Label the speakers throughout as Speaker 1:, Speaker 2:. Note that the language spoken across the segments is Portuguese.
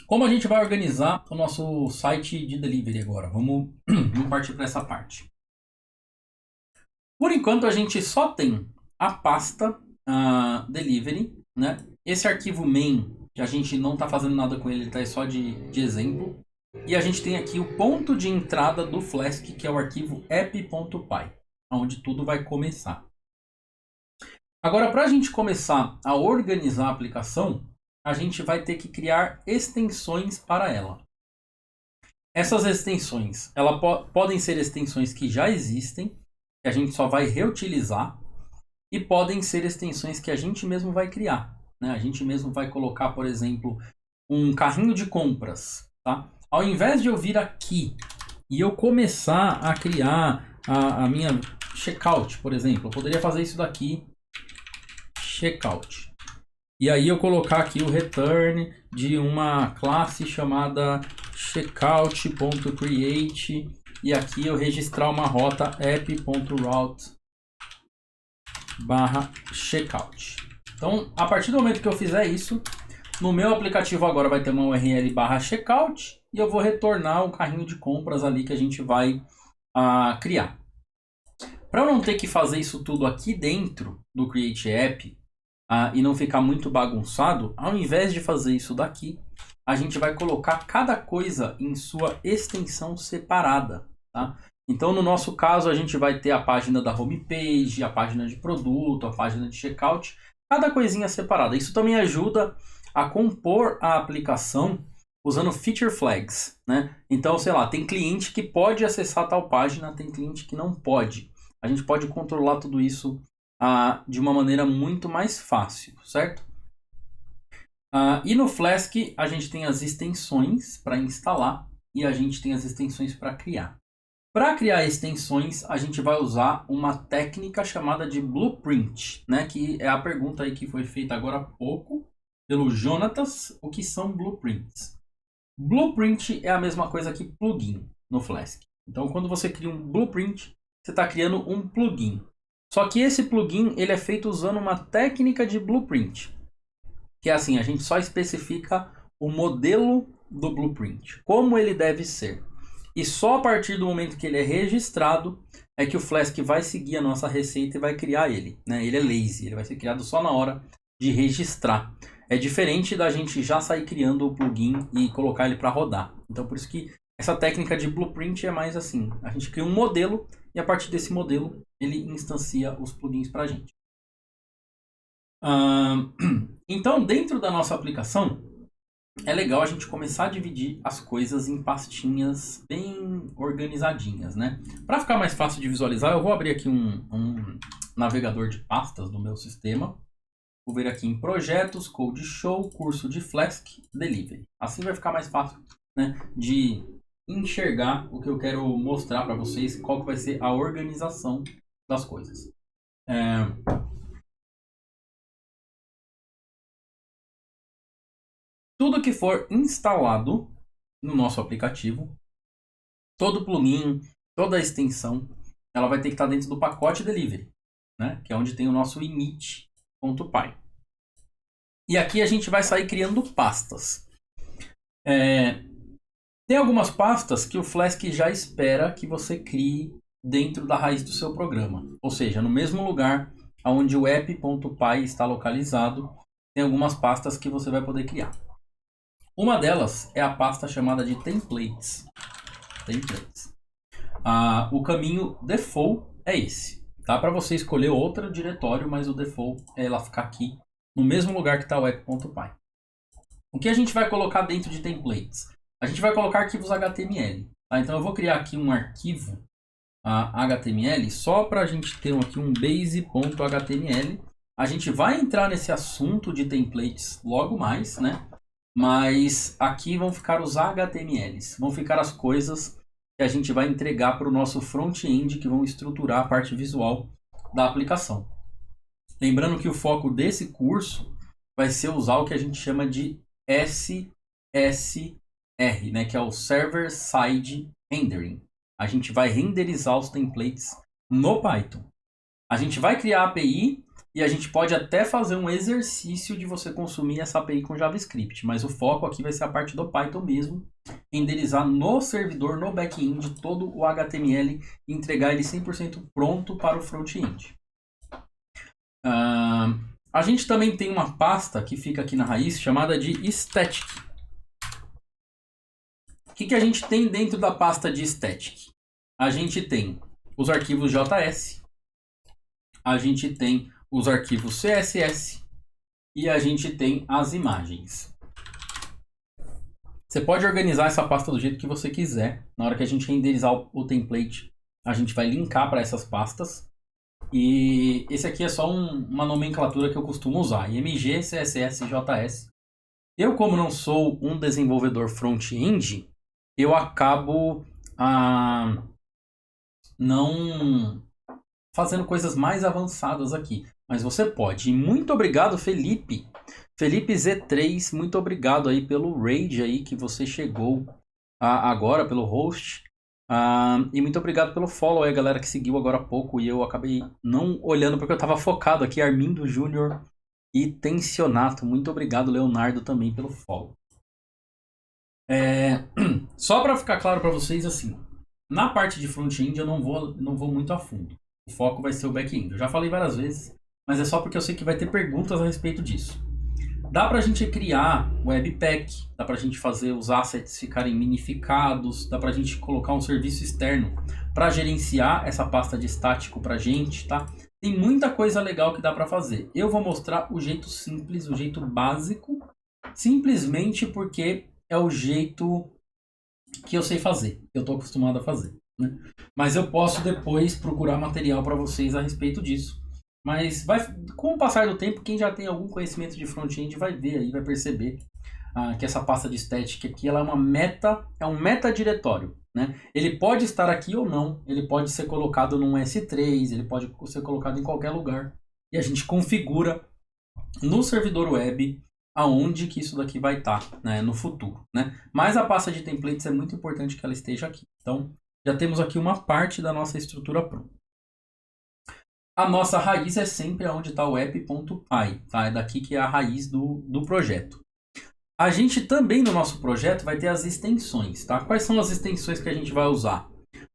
Speaker 1: Como a gente vai organizar o nosso site de delivery agora? Vamos partir para essa parte. Por enquanto, a gente só tem a pasta delivery, né? Esse arquivo main, que a gente não está fazendo nada com ele, ele está só de exemplo. E a gente tem aqui o ponto de entrada do Flask, que é o arquivo app.py, onde tudo vai começar. Agora, para a gente começar a organizar a aplicação, a gente vai ter que criar extensões para ela. Essas extensões, podem ser extensões que já existem, que a gente só vai reutilizar, e podem ser extensões que a gente mesmo vai criar, né? A gente mesmo vai colocar, por exemplo, um carrinho de compras, tá? Ao invés de eu vir aqui e eu começar a criar a minha checkout, por exemplo, eu poderia fazer isso daqui, checkout. E aí eu colocar aqui o return de uma classe chamada checkout.create e aqui eu registrar uma rota app.route/checkout. Então, a partir do momento que eu fizer isso, no meu aplicativo agora vai ter uma URL /checkout e eu vou retornar um carrinho de compras ali que a gente vai criar. Para eu não ter que fazer isso tudo aqui dentro do Create App e não ficar muito bagunçado, ao invés de fazer isso daqui, a gente vai colocar cada coisa em sua extensão separada, tá? Então, no nosso caso, a gente vai ter a página da homepage, a página de produto, a página de checkout, cada coisinha separada. Isso também ajuda a compor a aplicação usando feature flags, né? Então, sei lá, tem cliente que pode acessar tal página, tem cliente que não pode. A gente pode controlar tudo isso de uma maneira muito mais fácil, certo? E no Flask a gente tem as extensões para instalar e a gente tem as extensões para criar. Para criar extensões, a gente vai usar uma técnica chamada de blueprint, né? Que é a pergunta aí que foi feita agora há pouco pelo Jonatas, o que são blueprints? Blueprint é a mesma coisa que plugin no Flask. Então, quando você cria um blueprint, você está criando um plugin. Só que esse plugin ele é feito usando uma técnica de blueprint. Que é assim, a gente só especifica o modelo do blueprint, como ele deve ser. E só a partir do momento que ele é registrado é que o Flask vai seguir a nossa receita e vai criar ele, né? Ele é lazy, ele vai ser criado só na hora de registrar. É diferente da gente já sair criando o plugin e colocar ele para rodar. Então por isso que essa técnica de blueprint é mais assim. A gente cria um modelo e a partir desse modelo ele instancia os plugins para a gente. Então, dentro da nossa aplicação, é legal a gente começar a dividir as coisas em pastinhas bem organizadinhas, né? Para ficar mais fácil de visualizar, eu vou abrir aqui um navegador de pastas do meu sistema. Vou ver aqui em projetos, code show, curso de Flask, delivery. Assim vai ficar mais fácil, né, de enxergar o que eu quero mostrar para vocês, qual que vai ser a organização das coisas. Tudo que for instalado no nosso aplicativo, todo plugin, toda a extensão, ela vai ter que estar dentro do pacote delivery, né? Que é onde tem o nosso init.py. E aqui a gente vai sair criando pastas. Tem algumas pastas que o Flask já espera que você crie dentro da raiz do seu programa. Ou seja, no mesmo lugar onde o app.py está localizado, tem algumas pastas que você vai poder criar. Uma delas é a pasta chamada de templates. O caminho default é esse. Dá para você escolher outro diretório, mas o default é ela ficar aqui no mesmo lugar que está o app.py. O que a gente vai colocar dentro de templates? A gente vai colocar arquivos HTML. Tá? Então eu vou criar aqui um arquivo HTML só para a gente ter aqui um base.html. A gente vai entrar nesse assunto de templates logo mais, né? Mas aqui vão ficar os HTMLs, vão ficar as coisas que a gente vai entregar para o nosso front-end, que vão estruturar a parte visual da aplicação. Lembrando que o foco desse curso vai ser usar o que a gente chama de SSR, né, que é o Server Side Rendering. A gente vai renderizar os templates no Python. A gente vai criar a API E a gente pode até fazer um exercício de você consumir essa API com JavaScript, mas o foco aqui vai ser a parte do Python mesmo, renderizar no servidor, no back-end, todo o HTML e entregar ele 100% pronto para o front-end. A gente também tem uma pasta que fica aqui na raiz chamada de Static. O que a gente tem dentro da pasta de Static? A gente tem os arquivos JS, a gente tem os arquivos CSS e a gente tem as imagens. Você pode organizar essa pasta do jeito que você quiser. Na hora que a gente renderizar o template, a gente vai linkar para essas pastas. E esse aqui é só uma nomenclatura que eu costumo usar. IMG, CSS e JS. Eu, como não sou um desenvolvedor front-end, eu acabo não fazendo coisas mais avançadas aqui. Mas você pode. E muito obrigado, Felipe. Felipe Z3, muito obrigado aí pelo raid aí que você chegou agora, pelo host. E muito obrigado pelo follow aí, galera que seguiu agora há pouco. E eu acabei não olhando porque eu estava focado aqui. Armindo Júnior e Tensionato. Muito obrigado, Leonardo, também pelo follow. Só para ficar claro para vocês, assim, na parte de front-end eu não vou muito a fundo. O foco vai ser o back-end. Eu já falei várias vezes, mas é só porque eu sei que vai ter perguntas a respeito disso. Dá pra gente criar webpack, dá pra gente fazer os assets ficarem minificados, dá pra gente colocar um serviço externo para gerenciar essa pasta de estático pra gente, tá? Tem muita coisa legal que dá pra fazer. Eu vou mostrar o jeito simples, o jeito básico, simplesmente porque é o jeito que eu sei fazer, que eu tô acostumado a fazer, né? Mas eu posso depois procurar material para vocês a respeito disso. Mas com o passar do tempo, quem já tem algum conhecimento de front-end vai ver aí, vai perceber que essa pasta de estética aqui ela é um metadiretório, né? Ele pode estar aqui ou não, ele pode ser colocado num S3, ele pode ser colocado em qualquer lugar. E a gente configura no servidor web aonde que isso daqui vai estar, né, no futuro, né? Mas a pasta de templates é muito importante que ela esteja aqui. Então, já temos aqui uma parte da nossa estrutura pronta. A nossa raiz é sempre onde está o app.py, tá? É daqui que é a raiz do projeto. A gente também no nosso projeto vai ter as extensões, tá? Quais são as extensões que a gente vai usar?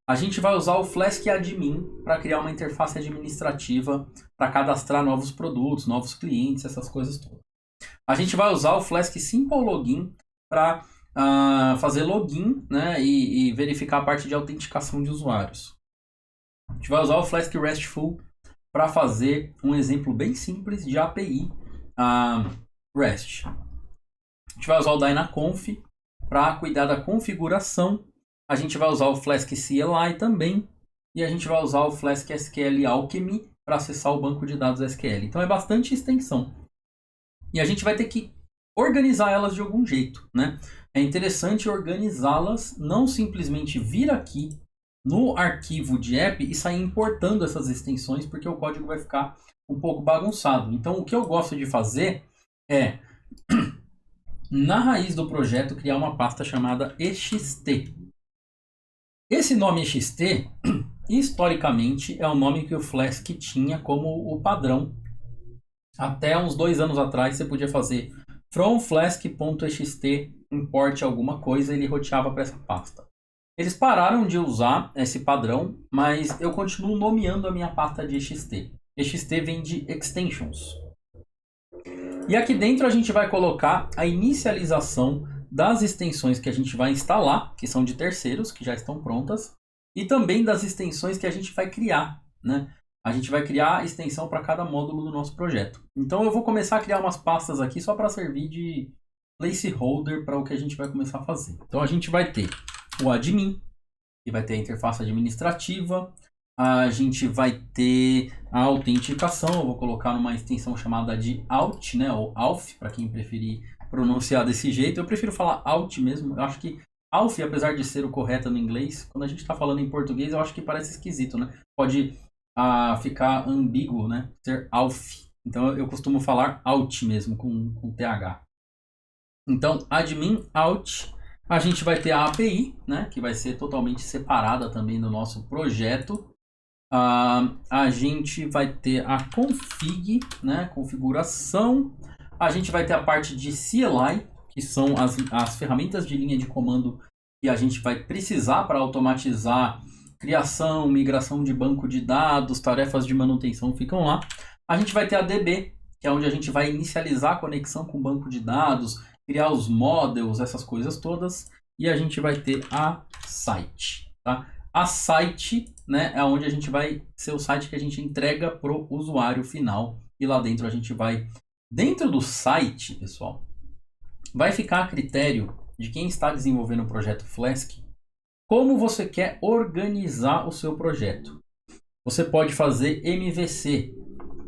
Speaker 1: A gente vai usar o Flask Admin para criar uma interface administrativa para cadastrar novos produtos, novos clientes, essas coisas todas. A gente vai usar o Flask Simple Login para fazer login, né, e verificar a parte de autenticação de usuários. A gente vai usar o Flask RESTful para fazer um exemplo bem simples de API REST. A gente vai usar o Dynaconf para cuidar da configuração. A gente vai usar o Flask CLI também. E a gente vai usar o Flask SQL Alchemy para acessar o banco de dados SQL. Então é bastante extensão. E a gente vai ter que organizar elas de algum jeito, né? É interessante organizá-las, não simplesmente vir aqui no arquivo de app e sair importando essas extensões, porque o código vai ficar um pouco bagunçado. Então, o que eu gosto de fazer é, na raiz do projeto, criar uma pasta chamada ext. Esse nome ext, historicamente, é o nome que o Flask tinha como o padrão. Até uns 2 anos atrás, você podia fazer from flask.ext import alguma coisa e ele roteava para essa pasta. Eles pararam de usar esse padrão, mas eu continuo nomeando a minha pasta de ext. Ext vem de extensions. E aqui dentro a gente vai colocar a inicialização das extensões que a gente vai instalar, que são de terceiros, que já estão prontas, e também das extensões que a gente vai criar, né? A gente vai criar a extensão para cada módulo do nosso projeto. Então eu vou começar a criar umas pastas aqui só para servir de placeholder para o que a gente vai começar a fazer. Então a gente vai ter o admin, que vai ter a interface administrativa, a gente vai ter a autenticação, eu vou colocar numa extensão chamada de Auth, né, ou Auth, para quem preferir pronunciar desse jeito. Eu prefiro falar Auth mesmo, eu acho que Auth, apesar de ser o correto no inglês, quando a gente está falando em português, eu acho que parece esquisito, né? Pode ficar ambíguo, né? Ser Auth. Então eu costumo falar Auth mesmo, com TH. Então, admin, Auth. A gente vai ter a API, né, que vai ser totalmente separada também do nosso projeto. A gente vai ter a config, né, configuração. A gente vai ter a parte de CLI, que são as ferramentas de linha de comando que a gente vai precisar para automatizar criação, migração de banco de dados, tarefas de manutenção ficam lá. A gente vai ter a DB, que é onde a gente vai inicializar a conexão com o banco de dados, criar os models, essas coisas todas. E a gente vai ter a site, tá? A site, né, é onde a gente vai ser o site que a gente entrega para o usuário final. E lá dentro a gente vai... Dentro do site, pessoal, vai ficar a critério de quem está desenvolvendo o projeto Flask, como você quer organizar o seu projeto. Você pode fazer MVC.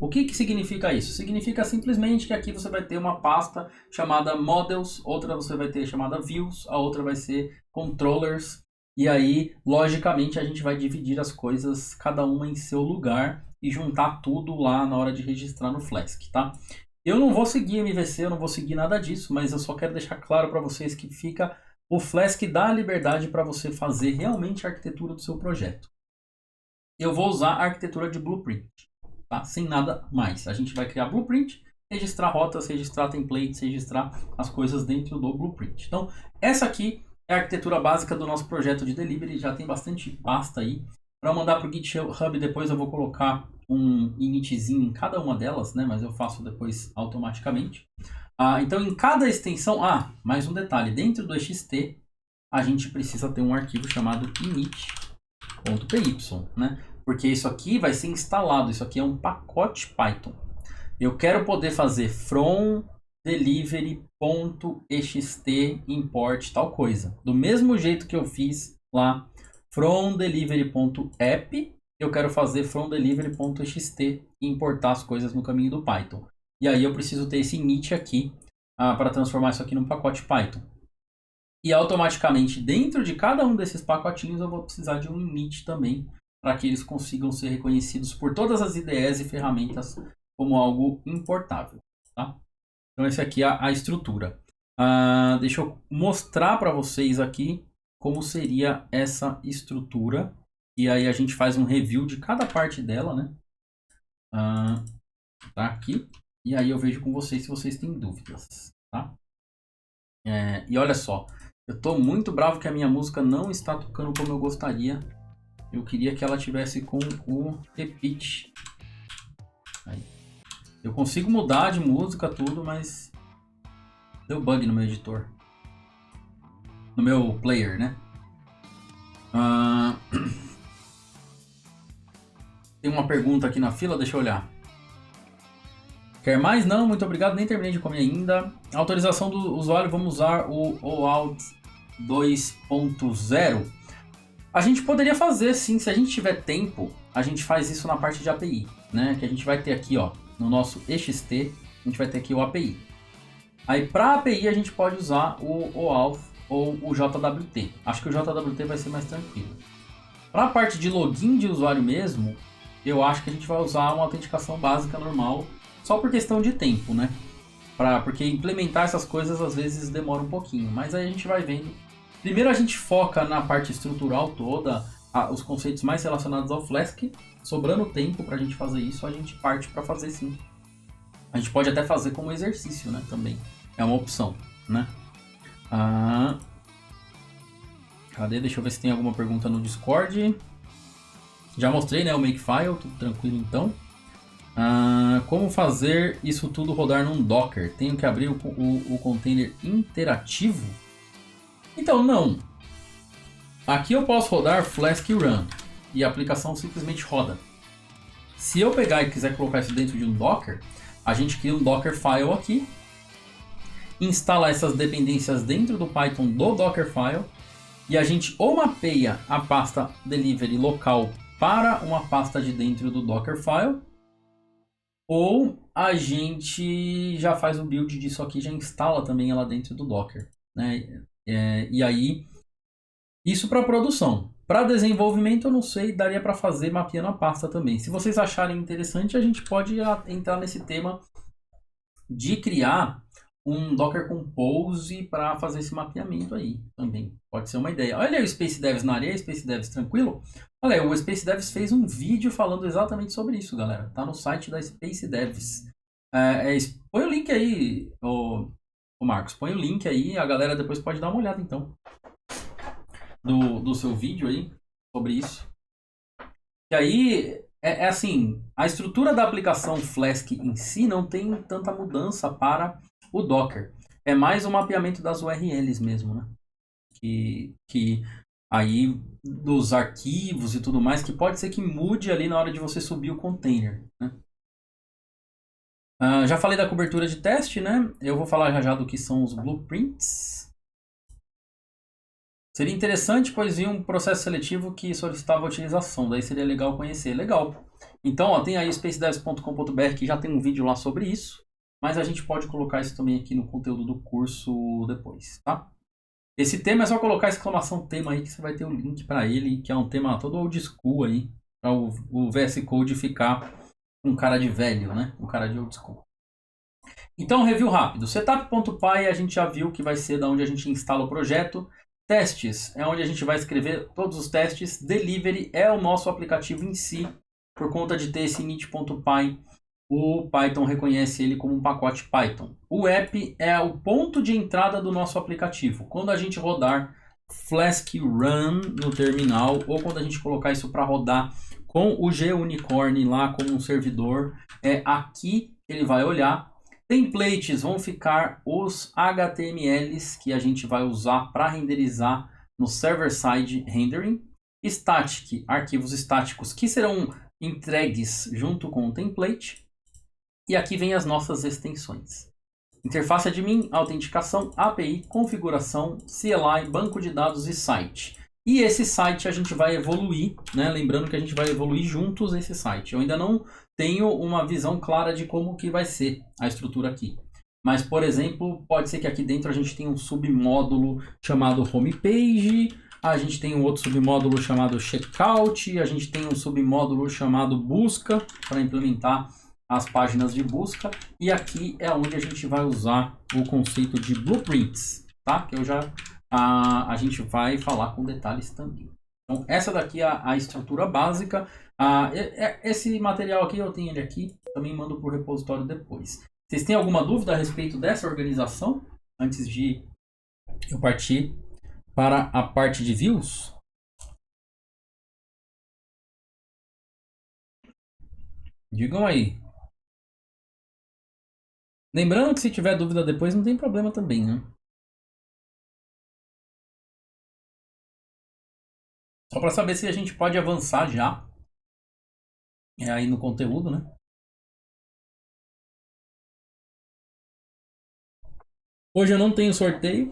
Speaker 1: O que significa isso? Significa simplesmente que aqui você vai ter uma pasta chamada Models, outra você vai ter chamada Views, a outra vai ser Controllers. E aí, logicamente, a gente vai dividir as coisas, cada uma em seu lugar, e juntar tudo lá na hora de registrar no Flask, tá? Eu não vou seguir MVC, eu não vou seguir nada disso, mas eu só quero deixar claro para vocês que fica... O Flask dá a liberdade para você fazer realmente a arquitetura do seu projeto. Eu vou usar a arquitetura de Blueprint, tá? Sem nada mais. A gente vai criar Blueprint, registrar rotas, registrar templates, registrar as coisas dentro do Blueprint. Então, essa aqui é a arquitetura básica do nosso projeto de delivery. Já tem bastante pasta aí. Para mandar para o GitHub, depois eu vou colocar um initzinho em cada uma delas, né? Mas eu faço depois automaticamente. Então, em cada extensão... mais um detalhe. Dentro do XT, a gente precisa ter um arquivo chamado init.py, né? Porque isso aqui vai ser instalado. Isso aqui é um pacote Python. Eu quero poder fazer from delivery.xt import tal coisa. Do mesmo jeito que eu fiz lá from delivery.app, eu quero fazer from delivery.xt e importar as coisas no caminho do Python. E aí eu preciso ter esse init aqui para transformar isso aqui num pacote Python. E automaticamente dentro de cada um desses pacotinhos eu vou precisar de um init também, para que eles consigam ser reconhecidos por todas as IDEs e ferramentas como algo importável, tá? Então essa aqui é a estrutura. Deixa eu mostrar para vocês aqui como seria essa estrutura. E aí a gente faz um review de cada parte dela, né? Tá aqui. E aí eu vejo com vocês se vocês têm dúvidas, tá? E olha só, eu tô muito bravo que a minha música não está tocando como eu gostaria. Eu queria que ela tivesse com o repeat. Aí. Eu consigo mudar de música tudo, mas deu bug no meu editor. No meu player, né? Tem uma pergunta aqui na fila, deixa eu olhar. Quer mais? Não, muito obrigado, nem terminei de comer ainda. Autorização do usuário, vamos usar o OAuth 2.0. A gente poderia fazer sim, se a gente tiver tempo, a gente faz isso na parte de API, né? Que a gente vai ter aqui, ó, no nosso EXT, a gente vai ter aqui o API. Aí para API a gente pode usar o OAuth ou o JWT. Acho que o JWT vai ser mais tranquilo. Para a parte de login de usuário mesmo, eu acho que a gente vai usar uma autenticação básica normal, só por questão de tempo, né? Porque implementar essas coisas às vezes demora um pouquinho, mas aí a gente vai vendo. Primeiro a gente foca na parte estrutural toda, os conceitos mais relacionados ao Flask. Sobrando tempo para a gente fazer isso, a gente parte para fazer sim. A gente pode até fazer como exercício, né? Também é uma opção, né? Cadê? Deixa eu ver se tem alguma pergunta no Discord. Já mostrei, né? O Makefile, tudo tranquilo então. Como fazer isso tudo rodar num Docker? Tenho que abrir o container interativo? Então, não. Aqui eu posso rodar Flask Run e a aplicação simplesmente roda. Se eu pegar e quiser colocar isso dentro de um Docker, a gente cria um Dockerfile aqui, instala essas dependências dentro do Python do Dockerfile e a gente ou mapeia a pasta delivery local para uma pasta de dentro do Dockerfile, ou a gente já faz o build disso aqui, já instala também ela dentro do Docker, né? E aí, isso para produção. Para desenvolvimento, eu não sei, daria para fazer mapeando a pasta também. Se vocês acharem interessante, a gente pode entrar nesse tema de criar um Docker Compose para fazer esse mapeamento aí também. Pode ser uma ideia. Olha aí o Space Devs na areia, Space Devs tranquilo. Olha aí, o Space Devs fez um vídeo falando exatamente sobre isso, galera. Tá no site da Space Devs. Põe o link aí, o Marcos. Põe o link aí, a galera depois pode dar uma olhada então. Do seu vídeo aí, sobre isso. E aí, assim, a estrutura da aplicação Flask em si não tem tanta mudança para o Docker. É mais o mapeamento das URLs mesmo, né? Que aí, dos arquivos e tudo mais, que pode ser que mude ali na hora de você subir o container, né? Já falei da cobertura de teste, né? Eu vou falar já do que são os blueprints. Seria interessante, pois vinha um processo seletivo que solicitava a utilização. Daí seria legal conhecer. Legal. Então, ó, tem aí spacedevs.com.br que já tem um vídeo lá sobre isso. Mas a gente pode colocar isso também aqui no conteúdo do curso depois, tá? Esse tema é só colocar exclamação tema aí que você vai ter o link para ele, que é um tema todo old school aí, para o VS Code ficar um cara de velho, né? Um cara de old school. Então, review rápido. Setup.py a gente já viu que vai ser da onde a gente instala o projeto. Testes é onde a gente vai escrever todos os testes. Delivery é o nosso aplicativo em si. Por conta de ter esse init.py, o Python reconhece ele como um pacote Python. O app é o ponto de entrada do nosso aplicativo. Quando a gente rodar Flask Run no terminal, ou quando a gente colocar isso para rodar com o Gunicorn lá como um servidor, é aqui que ele vai olhar. Templates vão ficar os HTMLs que a gente vai usar para renderizar no server-side rendering. Static, arquivos estáticos que serão entregues junto com o template. E aqui vem as nossas extensões. Interface admin, autenticação, API, configuração, CLI, banco de dados e site. E esse site a gente vai evoluir, né? Lembrando que a gente vai evoluir juntos esse site. Eu ainda não tenho uma visão clara de como que vai ser a estrutura aqui. Mas, por exemplo, pode ser que aqui dentro a gente tenha um submódulo chamado homepage, a gente tem um outro submódulo chamado checkout, a gente tem um submódulo chamado busca para implementar as páginas de busca. E aqui é onde a gente vai usar o conceito de blueprints, tá? Que a gente vai falar com detalhes também. Então, essa daqui é a estrutura básica. Esse material aqui, eu tenho ele aqui, também mando para o repositório depois. Vocês têm alguma dúvida a respeito dessa organização? Antes de eu partir para a parte de views? Digam aí. Lembrando que se tiver dúvida depois, não tem problema também, né? Só para saber se a gente pode avançar já aí no conteúdo, né? Hoje eu não tenho sorteio.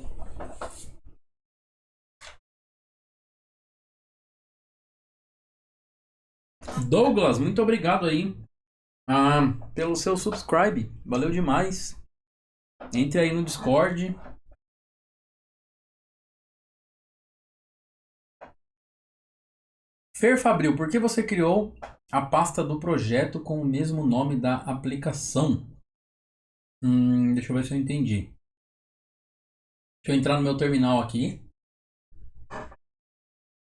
Speaker 1: Douglas, muito obrigado aí pelo seu subscribe. Valeu demais. Entre aí no Discord. Fer Fabril, por que você criou a pasta do projeto com o mesmo nome da aplicação? Deixa eu ver se eu entendi. Deixa eu entrar no meu terminal aqui.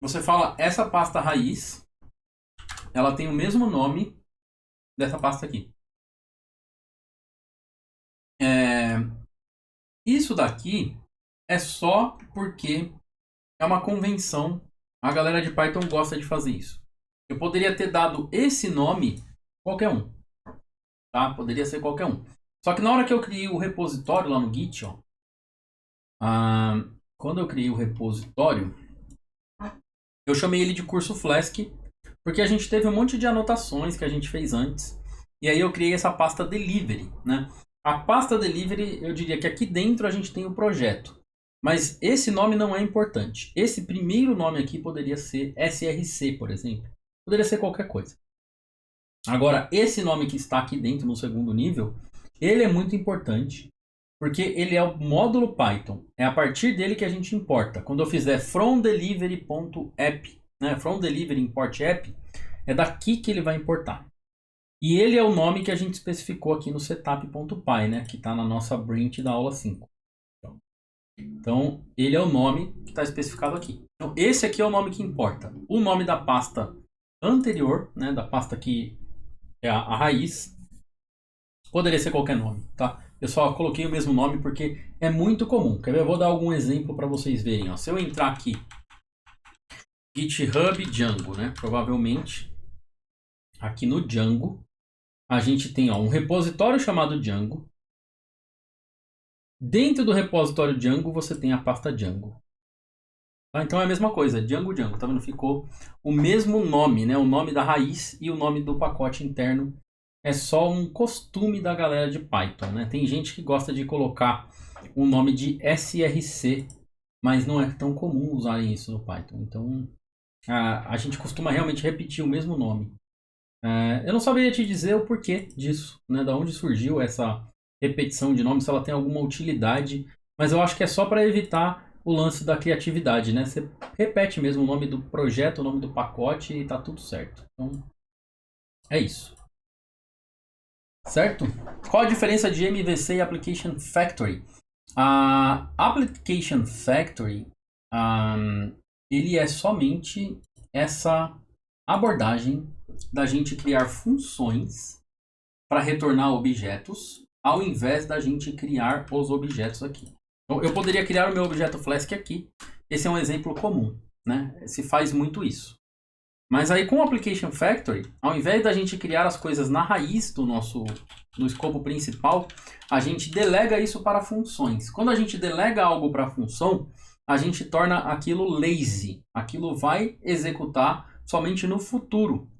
Speaker 1: Você fala essa pasta raiz, ela tem o mesmo nome dessa pasta aqui. Isso daqui é só porque é uma convenção. A galera de Python gosta de fazer isso. Eu poderia ter dado esse nome qualquer um, tá? Poderia ser qualquer um. Só que na hora que eu criei o repositório lá no Git, ó, quando eu criei o repositório, eu chamei ele de curso Flask, porque a gente teve um monte de anotações que a gente fez antes. E aí eu criei essa pasta Delivery, né? A pasta Delivery, eu diria que aqui dentro a gente tem o projeto. Mas esse nome não é importante. Esse primeiro nome aqui poderia ser SRC, por exemplo. Poderia ser qualquer coisa. Agora, esse nome que está aqui dentro no segundo nível, ele é muito importante, porque ele é o módulo Python. É a partir dele que a gente importa. Quando eu fizer fromDelivery.app, né, fromDelivery import app, é daqui que ele vai importar. E ele é o nome que a gente especificou aqui no setup.py, né? Que está na nossa branch da aula 5. Então, ele é o nome que está especificado aqui. Então, esse aqui é o nome que importa. O nome da pasta anterior, né? Da pasta que é a raiz, poderia ser qualquer nome, tá? Eu só coloquei o mesmo nome porque é muito comum. Quer ver? Eu vou dar algum exemplo para vocês verem. Ó. Se eu entrar aqui, GitHub Django, né? Provavelmente, aqui no Django, a gente tem ó, um repositório chamado Django. Dentro do repositório Django, você tem a pasta Django. Tá? Então é a mesma coisa, Django Django. Tá vendo? Ficou o mesmo nome, né? O nome da raiz e o nome do pacote interno. É só um costume da galera de Python, né? Tem gente que gosta de colocar o nome de SRC, mas não é tão comum usarem isso no Python. Então a gente costuma realmente repetir o mesmo nome. Eu não saberia te dizer o porquê disso, né? Da onde surgiu essa repetição de nome, se ela tem alguma utilidade, mas eu acho que é só para evitar o lance da criatividade, né? Você repete mesmo o nome do projeto, o nome do pacote e tá tudo certo. Então, é isso. Certo? Qual a diferença de MVC e Application Factory? A Application Factory, ele é somente essa abordagem da gente criar funções para retornar objetos, ao invés da gente criar os objetos aqui. Então, eu poderia criar o meu objeto Flask aqui. Esse é um exemplo comum, né? Se faz muito isso. Mas aí com o Application Factory, ao invés da gente criar as coisas na raiz no escopo principal, a gente delega isso para funções. Quando a gente delega algo para função, a gente torna aquilo lazy. Aquilo vai executar somente no futuro,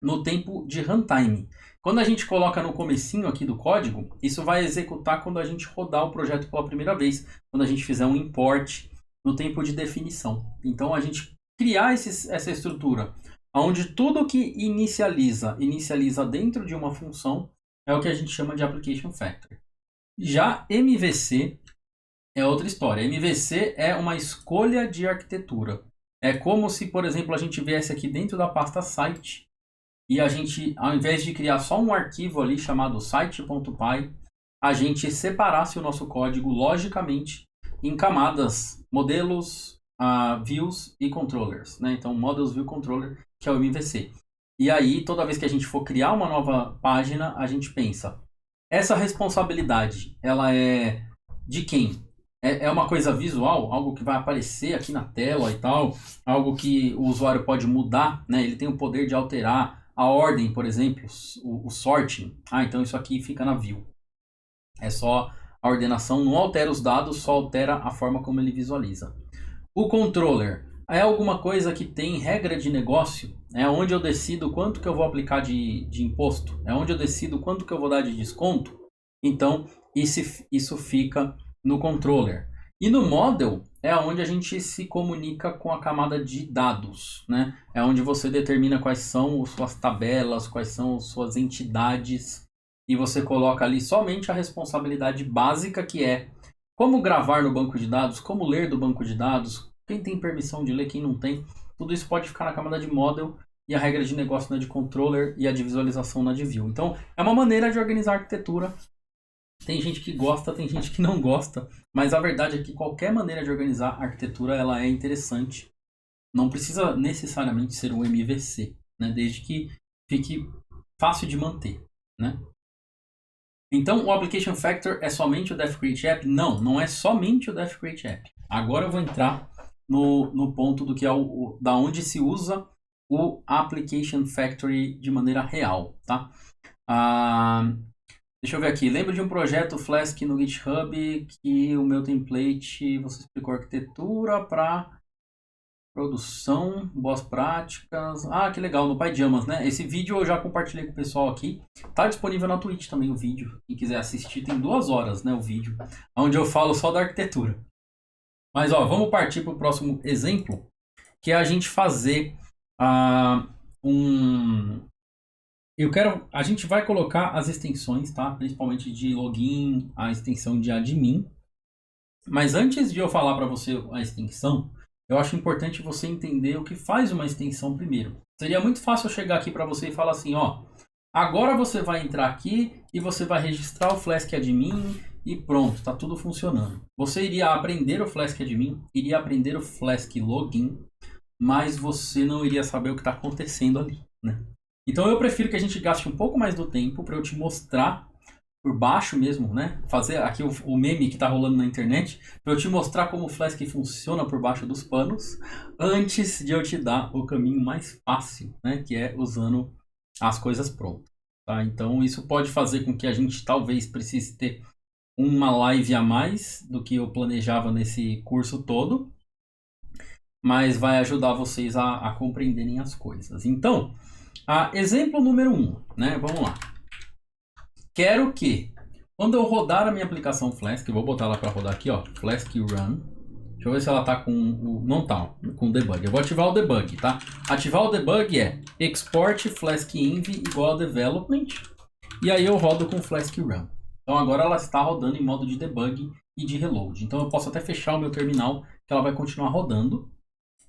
Speaker 1: no tempo de runtime. Quando a gente coloca no comecinho aqui do código, isso vai executar quando a gente rodar o projeto pela primeira vez, quando a gente fizer um import no tempo de definição. Então a gente criar essa estrutura, onde tudo que inicializa dentro de uma função, é o que a gente chama de Application Factory. Já MVC é outra história. MVC é uma escolha de arquitetura. É como se, por exemplo, a gente viesse aqui dentro da pasta site e a gente, ao invés de criar só um arquivo ali chamado site.py, a gente separasse o nosso código logicamente em camadas, modelos, views e controllers, né? Então, models, view, controller, que é o MVC. E aí, toda vez que a gente for criar uma nova página, a gente pensa, essa responsabilidade, ela é de quem? É uma coisa visual, algo que vai aparecer aqui na tela e tal, algo que o usuário pode mudar, né? Ele tem o poder de alterar a ordem, por exemplo, o sorting. Então isso aqui fica na view. É só a ordenação, não altera os dados, só altera a forma como ele visualiza. O controller é alguma coisa que tem regra de negócio, é onde eu decido quanto que eu vou aplicar de imposto, é onde eu decido quanto que eu vou dar de desconto. Então, isso fica no controller. E no model é onde a gente se comunica com a camada de dados, né? É onde você determina quais são suas tabelas, quais são suas entidades, e você coloca ali somente a responsabilidade básica, que é como gravar no banco de dados, como ler do banco de dados, quem tem permissão de ler, quem não tem. Tudo isso pode ficar na camada de model e a regra de negócio na de controller e a de visualização na de view. Então, é uma maneira de organizar a arquitetura. Tem gente que gosta, tem gente que não gosta, mas a verdade é que qualquer maneira de organizar a arquitetura ela é interessante. Não precisa necessariamente ser um MVC, né? Desde que fique fácil de manter, né? Então, o Application Factor é somente o Def Create App? Não, não é somente o Def Create App. Agora eu vou entrar no ponto do que é da onde se usa o Application Factory de maneira real, tá? Deixa eu ver aqui. Lembro de um projeto Flask no GitHub que o meu template, você explicou arquitetura para produção, boas práticas. Que legal, no PyJamas, né? Esse vídeo eu já compartilhei com o pessoal aqui. Tá disponível na Twitch também o vídeo. Quem quiser assistir, tem 2 horas, né, o vídeo, onde eu falo só da arquitetura. Mas, vamos partir para o próximo exemplo, que é a gente fazer a gente vai colocar as extensões, tá? Principalmente de login, a extensão de admin. Mas antes de eu falar para você a extensão, eu acho importante você entender o que faz uma extensão primeiro. Seria muito fácil eu chegar aqui para você e falar assim, Agora você vai entrar aqui e você vai registrar o Flask Admin e pronto, está tudo funcionando. Você iria aprender o Flask Admin, iria aprender o Flask Login, mas você não iria saber o que está acontecendo ali, né? Então eu prefiro que a gente gaste um pouco mais do tempo para eu te mostrar por baixo mesmo, né? Fazer aqui o meme que está rolando na internet, para eu te mostrar como o Flask funciona por baixo dos panos, antes de eu te dar o caminho mais fácil, né? Que é usando as coisas prontas, tá? Então isso pode fazer com que a gente talvez precise ter uma live a mais do que eu planejava nesse curso todo, mas vai ajudar vocês a compreenderem as coisas. Então, exemplo número 1, né? Vamos lá. Quero que, quando eu rodar a minha aplicação Flask, eu vou botar ela para rodar aqui, ó, Flask Run. Deixa eu ver se ela tá com não tá, com debug. Eu vou ativar o debug, tá? Ativar o debug é export Flask env igual a development. E aí eu rodo com Flask Run. Então agora ela está rodando em modo de debug e de reload. Então eu posso até fechar o meu terminal, que ela vai continuar rodando.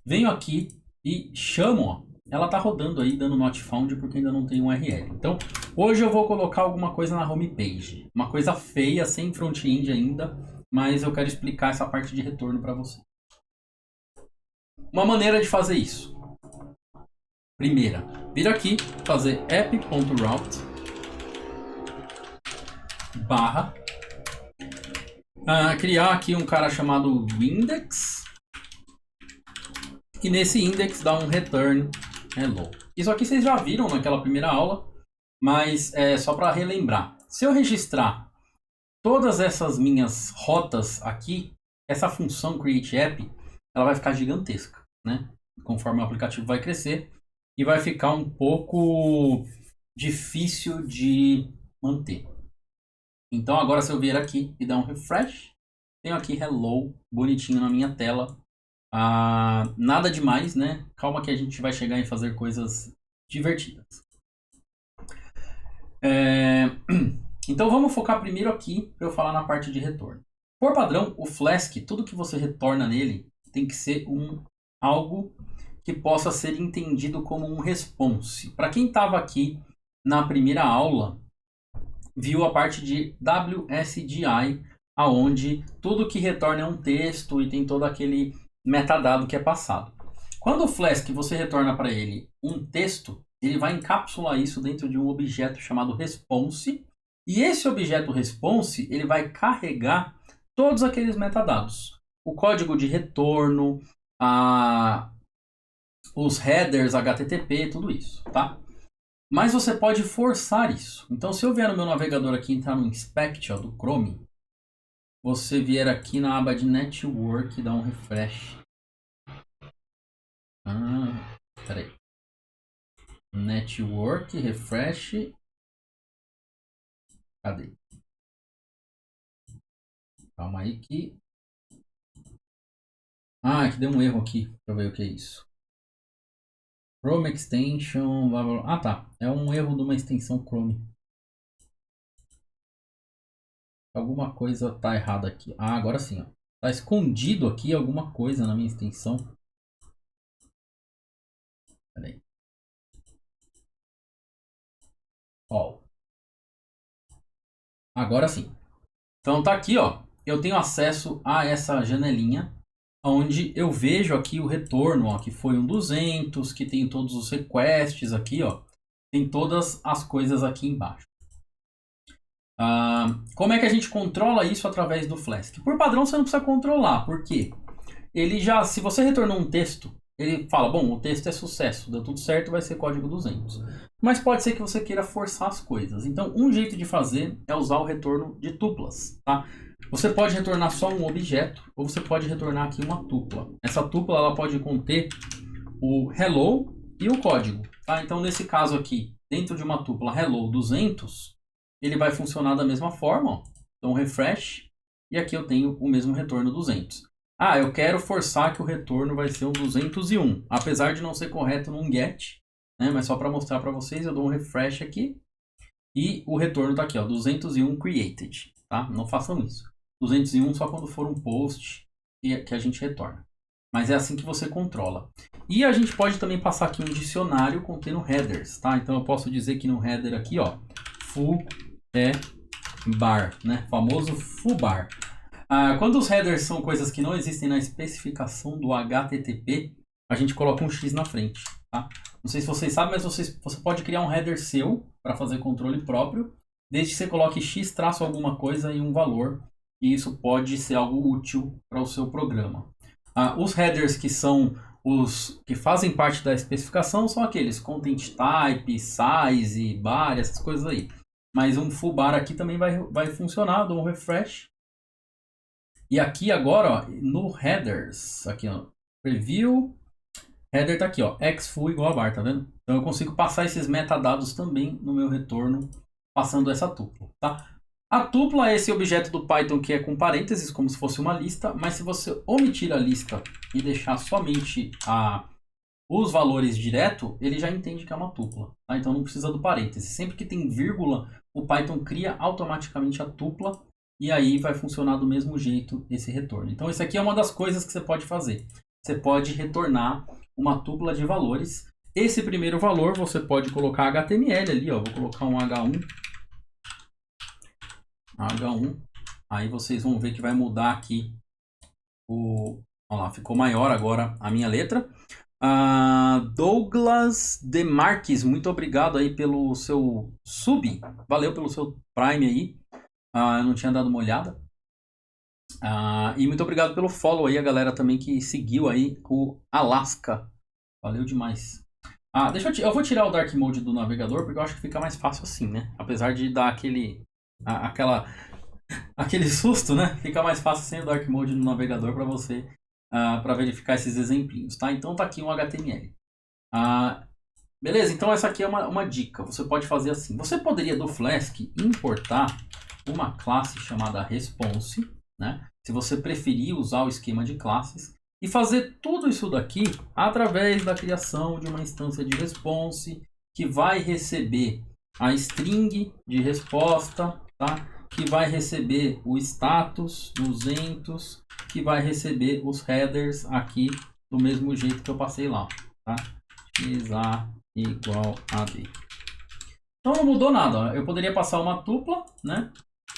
Speaker 1: Venho aqui e chamo, ó. Ela está rodando aí, dando not found, porque ainda não tem um URL. Então, hoje eu vou colocar alguma coisa na homepage. Uma coisa feia, sem front-end ainda, mas eu quero explicar essa parte de retorno para você. Uma maneira de fazer isso. Primeira, vir aqui, fazer app.route barra criar aqui um cara chamado index e nesse index dá um return hello. Isso aqui vocês já viram naquela primeira aula, mas é só para relembrar. Se eu registrar todas essas minhas rotas aqui, essa função create app, ela vai ficar gigantesca, né? Conforme o aplicativo vai crescer e vai ficar um pouco difícil de manter. Então agora se eu vier aqui e dar um refresh, tenho aqui hello bonitinho na minha tela. Nada demais, né? Calma que a gente vai chegar em fazer coisas divertidas. Então vamos focar primeiro aqui para eu falar na parte de retorno. Por padrão, o Flask, tudo que você retorna nele tem que ser algo que possa ser entendido como um response. Para quem estava aqui na primeira aula, viu a parte de WSGI, aonde tudo que retorna é um texto e tem todo aquele metadado que é passado. Quando o Flask você retorna para ele um texto, ele vai encapsular isso dentro de um objeto chamado response, e esse objeto response ele vai carregar todos aqueles metadados. O código de retorno, os headers HTTP, tudo isso, tá? Mas você pode forçar isso. Então, se eu vier no meu navegador aqui, entrar no Inspect do Chrome, você vier aqui na aba de Network e dar um refresh. Peraí. Network, refresh. Cadê? Calma aí que... que deu um erro aqui. Deixa eu ver o que é isso. Chrome Extension, blá, blá, blá. Tá. É um erro de uma extensão Chrome. Alguma coisa tá errada aqui. Agora sim, ó. Tá escondido aqui alguma coisa na minha extensão. Peraí. Ó. Agora sim. Então tá aqui, ó. Eu tenho acesso a essa janelinha onde eu vejo aqui o retorno, ó, que foi um 200, que tem todos os requests aqui, ó. Tem todas as coisas aqui embaixo. Como é que a gente controla isso através do Flask? Por padrão você não precisa controlar, porque ele já, se você retornou um texto, ele fala, bom, o texto é sucesso, deu tudo certo, vai ser código 200. Mas pode ser que você queira forçar as coisas. Então, um jeito de fazer é usar o retorno de tuplas, tá? Você pode retornar só um objeto, ou você pode retornar aqui uma tupla. Essa tupla ela pode conter o hello e o código, tá? Então, nesse caso aqui, dentro de uma tupla hello 200, ele vai funcionar da mesma forma, ó. Então, refresh, e aqui eu tenho o mesmo retorno 200. Eu quero forçar que o retorno vai ser um 201, apesar de não ser correto num get, né? Mas só para mostrar para vocês, eu dou um refresh aqui, e o retorno está aqui, ó, 201 created, tá? Não façam isso. 201 só quando for um post que a gente retorna. mas é assim que você controla. E a gente pode também passar aqui um dicionário contendo headers, tá? Então eu posso dizer que no header aqui, ó, foo é bar, né? Famoso foo bar. Quando os headers são coisas que não existem na especificação do HTTP, a gente coloca um X na frente, tá? Não sei se vocês sabem, mas você pode criar um header seu para fazer controle próprio, desde que você coloque X traço alguma coisa e um valor, e isso pode ser algo útil para o seu programa. Os headers que são os que fazem parte da especificação são aqueles content type, size, bar, essas coisas aí. Mas um full bar aqui também vai funcionar, dou um refresh. E aqui agora, ó, no headers, aqui ó, preview, header tá aqui, ó, xfull igual a bar, tá vendo? Então eu consigo passar esses metadados também no meu retorno, passando essa tupla, tá? A tupla é esse objeto do Python que é com parênteses, como se fosse uma lista, mas se você omitir a lista e deixar somente os valores direto, ele já entende que é uma tupla, tá? Então não precisa do parêntese. Sempre que tem vírgula, o Python cria automaticamente a tupla e aí vai funcionar do mesmo jeito esse retorno. Então isso aqui é uma das coisas que você pode fazer. Você pode retornar uma tupla de valores. Esse primeiro valor você pode colocar HTML ali, ó. Vou colocar um H1. Aí vocês vão ver que vai mudar aqui olha lá, ficou maior agora a minha letra. Douglas Demarques, muito obrigado aí pelo seu sub, valeu pelo seu Prime aí, eu não tinha dado uma olhada. E muito obrigado pelo follow aí, a galera também que seguiu aí o Alaska, valeu demais. Eu vou tirar o Dark Mode do navegador porque eu acho que fica mais fácil assim, né? Apesar de dar aquele susto, né? Fica mais fácil sem o Dark Mode no navegador para você para verificar esses exemplinhos, tá? Então tá aqui um HTML. Beleza, então essa aqui é uma dica. Você pode fazer assim. Você poderia do Flask importar uma classe chamada response, né? Se você preferir usar o esquema de classes e fazer tudo isso daqui através da criação de uma instância de response que vai receber a string de resposta, tá? Que vai receber o status 200, que vai receber os headers aqui do mesmo jeito que eu passei lá, tá? XA igual a B. Então não mudou nada, ó. Eu poderia passar uma tupla, né?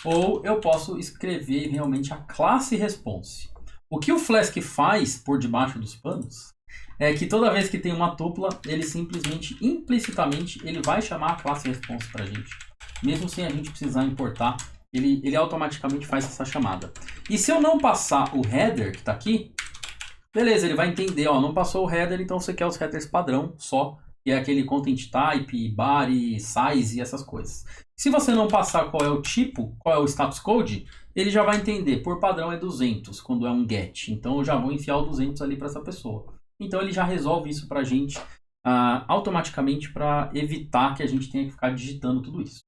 Speaker 1: Ou eu posso escrever realmente a classe response. O que o Flask faz por debaixo dos panos é que toda vez que tem uma tupla, ele simplesmente, implicitamente, ele vai chamar a classe response para a gente. Mesmo sem a gente precisar importar, ele automaticamente faz essa chamada. E se eu não passar o header que está aqui, beleza, ele vai entender, ó, não passou o header, então você quer os headers padrão só, que é aquele content type, bar, size e essas coisas. Se você não passar qual é o tipo, qual é o status code, ele já vai entender, por padrão é 200, quando é um get. Então eu já vou enfiar o 200 ali para essa pessoa. Então ele já resolve isso para a gente automaticamente para evitar que a gente tenha que ficar digitando tudo isso.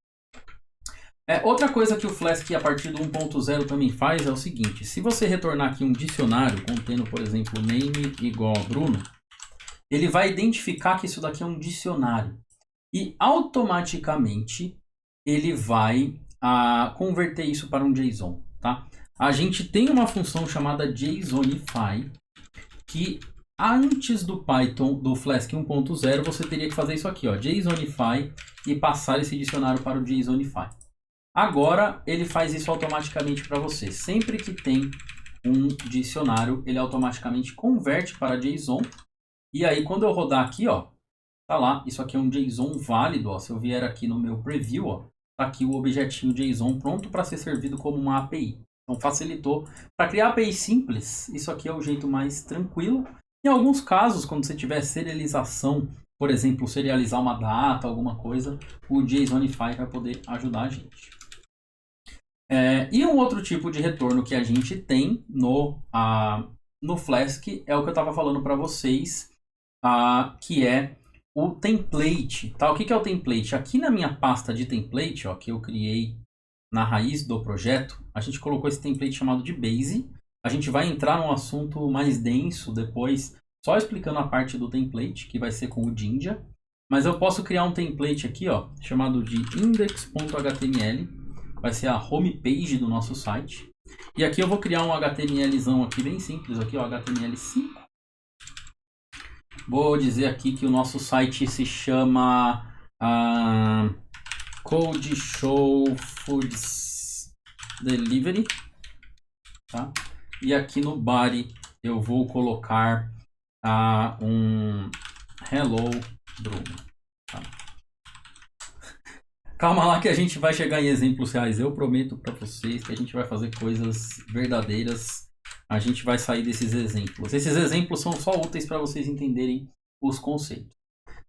Speaker 1: Outra coisa que o Flask a partir do 1.0 também faz é o seguinte. Se você retornar aqui um dicionário contendo, por exemplo, name igual a Bruno, ele vai identificar que isso daqui é um dicionário. E automaticamente ele vai converter isso para um JSON. Tá? A gente tem uma função chamada JSONify que antes do Python, do Flask 1.0, você teria que fazer isso aqui, ó, JSONify, e passar esse dicionário para o JSONify. Agora ele faz isso automaticamente para você. Sempre que tem um dicionário, ele automaticamente converte para JSON. E aí quando eu rodar aqui, ó, tá lá, isso aqui é um JSON válido, ó. Se eu vier aqui no meu preview, ó, tá aqui o objetinho JSON pronto para ser servido como uma API. Então facilitou. Para criar API simples, isso aqui é o jeito mais tranquilo. Em alguns casos, quando você tiver serialização, por exemplo, serializar uma data, alguma coisa, o JSONify vai poder ajudar a gente. E um outro tipo de retorno que a gente tem no Flask é o que eu estava falando para vocês, que é o template. Tá? O que é o template? Aqui na minha pasta de template, ó, que eu criei na raiz do projeto, a gente colocou esse template chamado de base. A gente vai entrar num assunto mais denso depois, só explicando a parte do template, que vai ser com o Jinja. Mas eu posso criar um template aqui, ó, chamado de index.html. Vai ser a homepage do nosso site. E aqui eu vou criar um HTMLzão aqui bem simples, aqui, ó, HTML5. Vou dizer aqui que o nosso site se chama Code Show Foods Delivery, tá? E aqui no body eu vou colocar um Hello Bruno, tá? Calma lá que a gente vai chegar em exemplos reais. Eu prometo para vocês que a gente vai fazer coisas verdadeiras. A gente vai sair desses exemplos. Esses exemplos são só úteis para vocês entenderem os conceitos.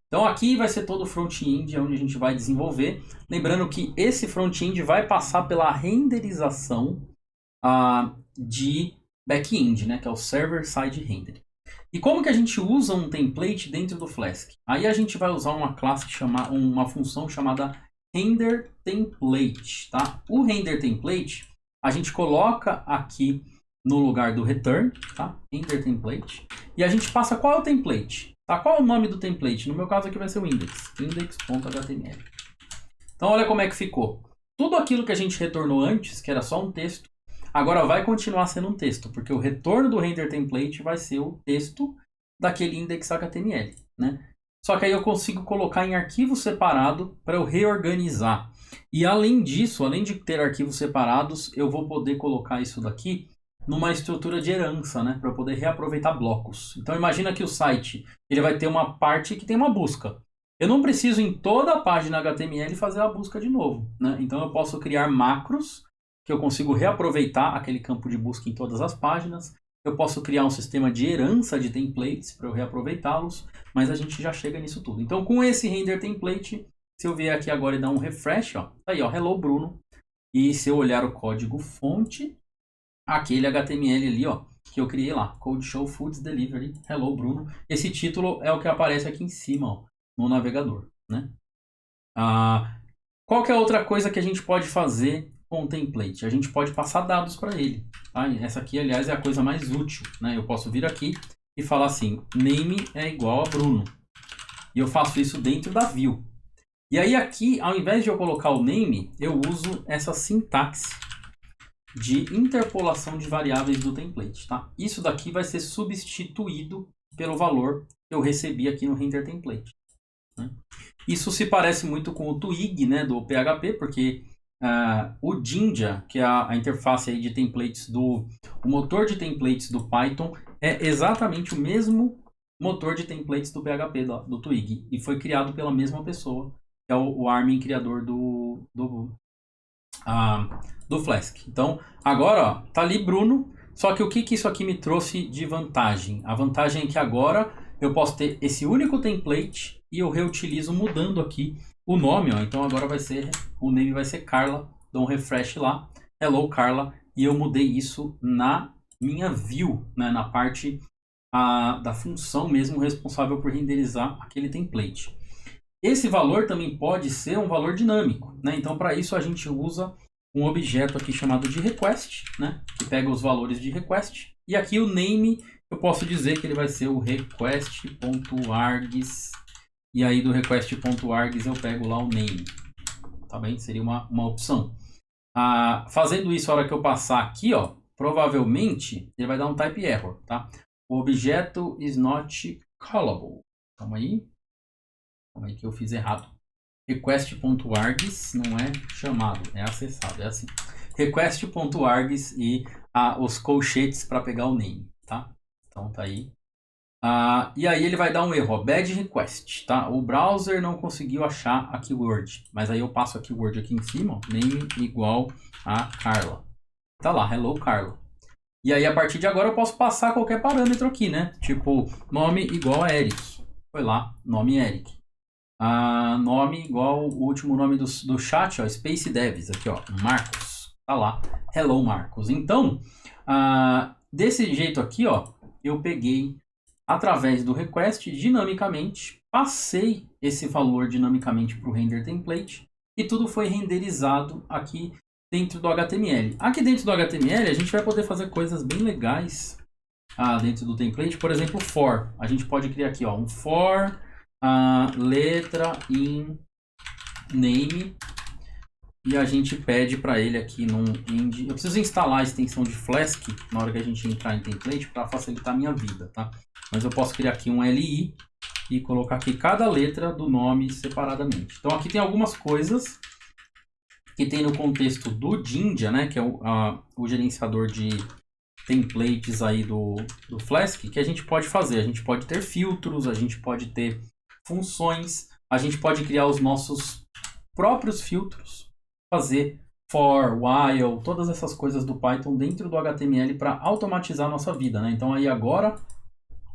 Speaker 1: Então aqui vai ser todo o front-end onde a gente vai desenvolver. Lembrando que esse front-end vai passar pela renderização de back-end, né, que é o server-side rendering. E como que a gente usa um template dentro do Flask? Aí a gente vai usar uma classe uma função chamada render template, tá? O render template a gente coloca aqui no lugar do return, tá? Render template. E a gente passa qual é o template, tá? Qual é o nome do template? No meu caso aqui vai ser o index.html. Então olha como é que ficou. Tudo aquilo que a gente retornou antes, que era só um texto, agora vai continuar sendo um texto, porque o retorno do render template vai ser o texto daquele index.html, né? Só que aí eu consigo colocar em arquivo separado para eu reorganizar. E além disso, além de ter arquivos separados, eu vou poder colocar isso daqui numa estrutura de herança, né? Para eu poder reaproveitar blocos. Então imagina que o site ele vai ter uma parte que tem uma busca. Eu não preciso em toda a página HTML fazer a busca de novo, né? Então eu posso criar macros que eu consigo reaproveitar aquele campo de busca em todas as páginas. Eu posso criar um sistema de herança de templates para eu reaproveitá-los, mas a gente já chega nisso tudo. Então, com esse render template, se eu vier aqui agora e dar um refresh, ó, tá aí, ó, Hello Bruno. E se eu olhar o código fonte, aquele HTML ali, ó, que eu criei lá, Code Show Foods Delivery, Hello Bruno. Esse título é o que aparece aqui em cima, ó, no navegador, né? Qual que é a outra coisa que a gente pode fazer com o template? A gente pode passar dados para ele. Tá? Essa aqui, aliás, é a coisa mais útil, né? Eu posso vir aqui e falar assim, name é igual a Bruno. E eu faço isso dentro da view. E aí aqui, ao invés de eu colocar o name, eu uso essa sintaxe de interpolação de variáveis do template. Tá? Isso daqui vai ser substituído pelo valor que eu recebi aqui no render template. Né? Isso se parece muito com o Twig, né, do PHP, porque o Jinja, que é a interface aí de templates o motor de templates do Python, é exatamente o mesmo motor de templates do PHP, do Twig, e foi criado pela mesma pessoa, que é o Armin, criador do Flask. Então, agora, ó, tá ali Bruno, só que o que isso aqui me trouxe de vantagem? A vantagem é que agora eu posso ter esse único template e eu reutilizo mudando aqui o nome, ó. Então agora o name vai ser Carla, dou um refresh lá, Hello Carla, e eu mudei isso na minha view, né, na parte da função mesmo responsável por renderizar aquele template. Esse valor também pode ser um valor dinâmico, né? Então para isso a gente usa um objeto aqui chamado de request, né, que pega os valores de request, e aqui o name eu posso dizer que ele vai ser o request.args. E aí do request.args eu pego lá o name. Tá bem? Seria uma opção. Fazendo isso, a hora que eu passar aqui, ó, provavelmente ele vai dar um type error, tá? O objeto is not callable. Calma aí que eu fiz errado. Request.args não é chamado, é acessado, é assim. Request.args e os colchetes para pegar o name, tá? Então tá aí. E aí ele vai dar um erro, ó, bad request, tá? O browser não conseguiu achar a keyword, mas aí eu passo a keyword aqui em cima, ó, name igual a Carla. Tá lá, hello Carla. E aí a partir de agora eu posso passar qualquer parâmetro aqui, né? Tipo, nome igual a Eric. Foi lá, nome Eric. Nome igual o último nome do chat, ó, Space Devs, aqui ó, Marcos. Tá lá, hello Marcos. Então, desse jeito aqui, ó, eu peguei através do request, dinamicamente, passei esse valor dinamicamente para o render template e tudo foi renderizado aqui dentro do HTML. Aqui dentro do HTML a gente vai poder fazer coisas bem legais dentro do template. Por exemplo, for. A gente pode criar aqui ó, um for letra in name e a gente pede para ele aqui num ind. Eu preciso instalar a extensão de Flask na hora que a gente entrar em template para facilitar a minha vida, tá? mas eu posso criar aqui um LI e colocar aqui cada letra do nome separadamente. Então aqui tem algumas coisas que tem no contexto do Jinja, né, que é o gerenciador de templates aí do Flask, que a gente pode fazer. A gente pode ter filtros, a gente pode ter funções, a gente pode criar os nossos próprios filtros, fazer for, while, todas essas coisas do Python dentro do HTML para automatizar a nossa vida, né? Então aí agora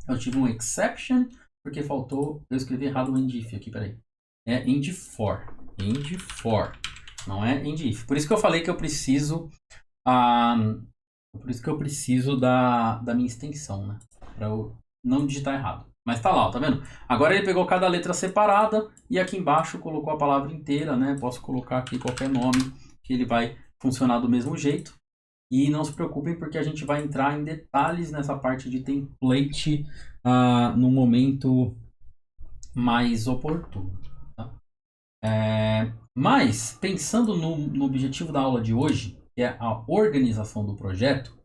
Speaker 1: eu tive um exception, porque faltou, eu escrevi errado o endif aqui, peraí. É end for, não é end if. Por isso que eu falei que eu preciso da minha extensão, né? Para eu não digitar errado. Mas tá lá, ó, tá vendo? Agora ele pegou cada letra separada e aqui embaixo colocou a palavra inteira, né? Posso colocar aqui qualquer nome que ele vai funcionar do mesmo jeito. E não se preocupem porque a gente vai entrar em detalhes nessa parte de template no momento mais oportuno. Tá? Mas, pensando no objetivo da aula de hoje, que é a organização do projeto,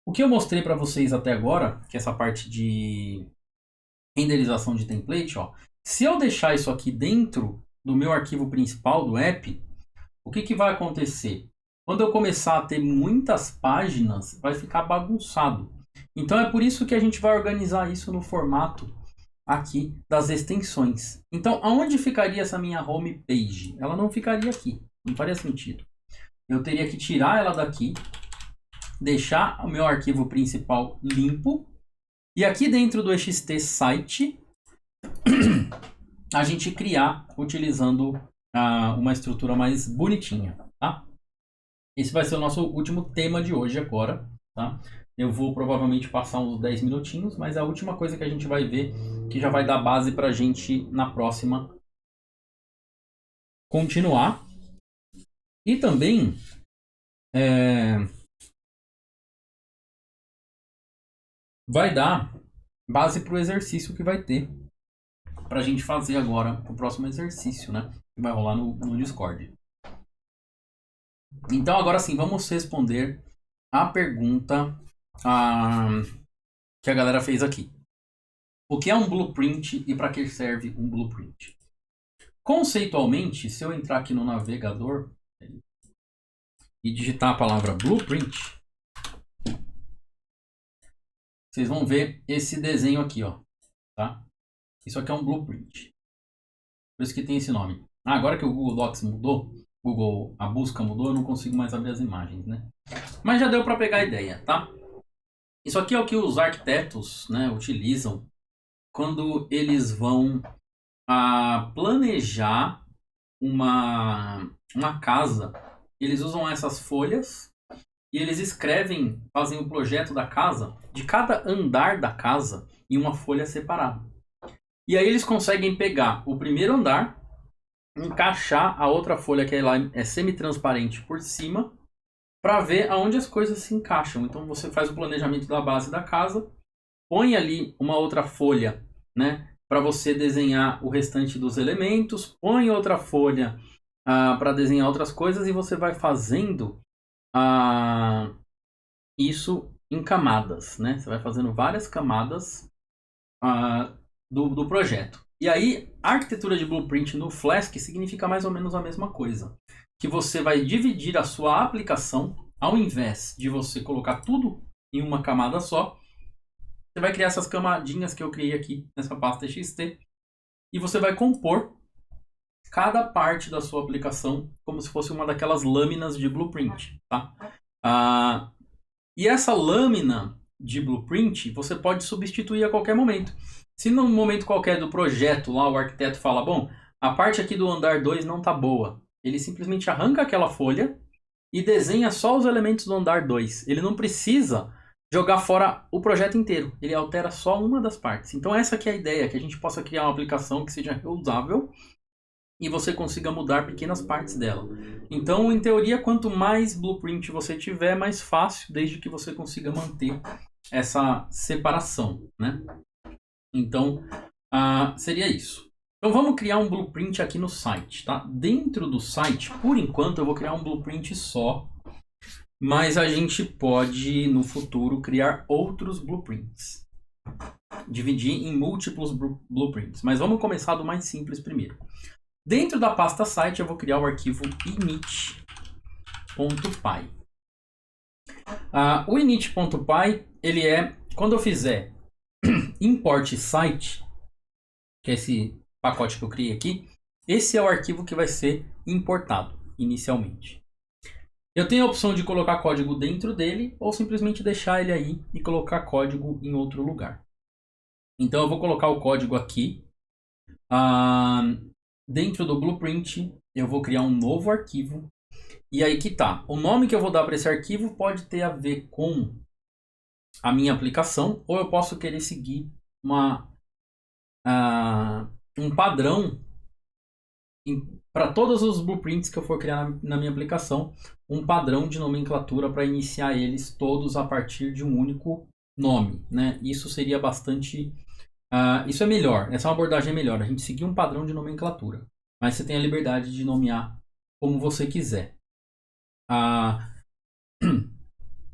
Speaker 1: o que eu mostrei para vocês até agora, que é essa parte de renderização de template, ó, se eu deixar isso aqui dentro do meu arquivo principal do app, o que vai acontecer? Quando eu começar a ter muitas páginas, vai ficar bagunçado. Então é por isso que a gente vai organizar isso no formato aqui das extensões. Então, aonde ficaria essa minha home page? Ela não ficaria aqui, não faria sentido. Eu teria que tirar ela daqui, deixar o meu arquivo principal limpo, e aqui dentro do ext site, a gente criar utilizando uma estrutura mais bonitinha, tá? Esse vai ser o nosso último tema de hoje agora, tá? Eu vou provavelmente passar uns 10 minutinhos, mas é a última coisa que a gente vai ver, que já vai dar base pra gente na próxima continuar. E também vai dar base para o exercício que vai ter para a gente fazer agora o próximo exercício, né? Que vai rolar no Discord. Então agora sim, vamos responder a pergunta que a galera fez aqui. O que é um blueprint e para que serve um blueprint? Conceitualmente, se eu entrar aqui no navegador e digitar a palavra blueprint, vocês vão ver esse desenho aqui, ó, tá? Isso aqui é um blueprint. Por isso que tem esse nome. Agora que o Google Docs mudou, a busca mudou, eu não consigo mais abrir as imagens, né? Mas já deu para pegar a ideia, tá? Isso aqui é o que os arquitetos, né, utilizam quando eles vão planejar uma casa. Eles usam essas folhas e eles escrevem, fazem o projeto da casa, de cada andar da casa, em uma folha separada. E aí eles conseguem pegar o primeiro andar, encaixar a outra folha que é semi-transparente por cima, para ver aonde as coisas se encaixam. Então você faz o planejamento da base da casa, põe ali uma outra folha, né, para você desenhar o restante dos elementos, põe outra folha para desenhar outras coisas e você vai fazendo isso em camadas, né? Você vai fazendo várias camadas do projeto. E aí, a arquitetura de blueprint no Flask significa mais ou menos a mesma coisa. Que você vai dividir a sua aplicação, ao invés de você colocar tudo em uma camada só, você vai criar essas camadinhas que eu criei aqui nessa pasta txt, e você vai compor cada parte da sua aplicação como se fosse uma daquelas lâminas de blueprint, tá? E essa lâmina de blueprint você pode substituir a qualquer momento. Se num momento qualquer do projeto lá o arquiteto fala, bom, a parte aqui do andar 2 não tá boa, ele simplesmente arranca aquela folha e desenha só os elementos do andar 2. Ele não precisa jogar fora o projeto inteiro, ele altera só uma das partes. Então essa aqui é a ideia, que a gente possa criar uma aplicação que seja reusável e você consiga mudar pequenas partes dela. Então, em teoria, quanto mais blueprint você tiver, mais fácil, desde que você consiga manter essa separação, né? Então, seria isso. Então, vamos criar um blueprint aqui no site, tá? Dentro do site, por enquanto, eu vou criar um blueprint só, mas a gente pode, no futuro, criar outros blueprints. dividir em múltiplos blueprints. Mas vamos começar do mais simples primeiro. Dentro da pasta site eu vou criar o arquivo init.py. O init.py, ele é, quando eu fizer import site, que é esse pacote que eu criei aqui, esse é o arquivo que vai ser importado inicialmente. Eu tenho a opção de colocar código dentro dele ou simplesmente deixar ele aí e colocar código em outro lugar. Então eu vou colocar o código aqui. Dentro do blueprint eu vou criar um novo arquivo. E aí que tá. O nome que eu vou dar para esse arquivo pode ter a ver com a minha aplicação, ou eu posso querer seguir um padrão para todos os blueprints que eu for criar na minha aplicação, um padrão de nomenclatura para iniciar eles todos a partir de um único nome, né? Isso seria bastante... isso é melhor, essa é uma abordagem melhor, a gente seguir um padrão de nomenclatura. Mas você tem a liberdade de nomear como você quiser.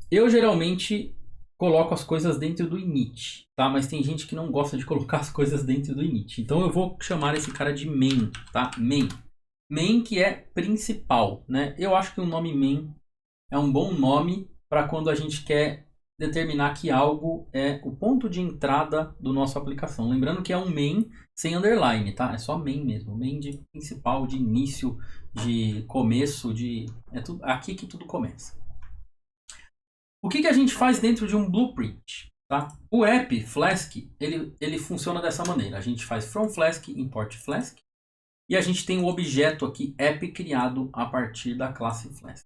Speaker 1: Eu geralmente coloco as coisas dentro do init, tá? Mas tem gente que não gosta de colocar as coisas dentro do init. Então eu vou chamar esse cara de main, tá? Main. Main que é principal, né? Eu acho que o nome main é um bom nome para quando a gente quer determinar que algo é o ponto de entrada do nossa aplicação. Lembrando que é um main sem underline, tá? É só main mesmo. Main de principal, de início, de começo, é tudo, aqui que tudo começa. O que a gente faz dentro de um blueprint? Tá? O app Flask, ele funciona dessa maneira. A gente faz from Flask, import Flask. E a gente tem um objeto aqui, app, criado a partir da classe Flask.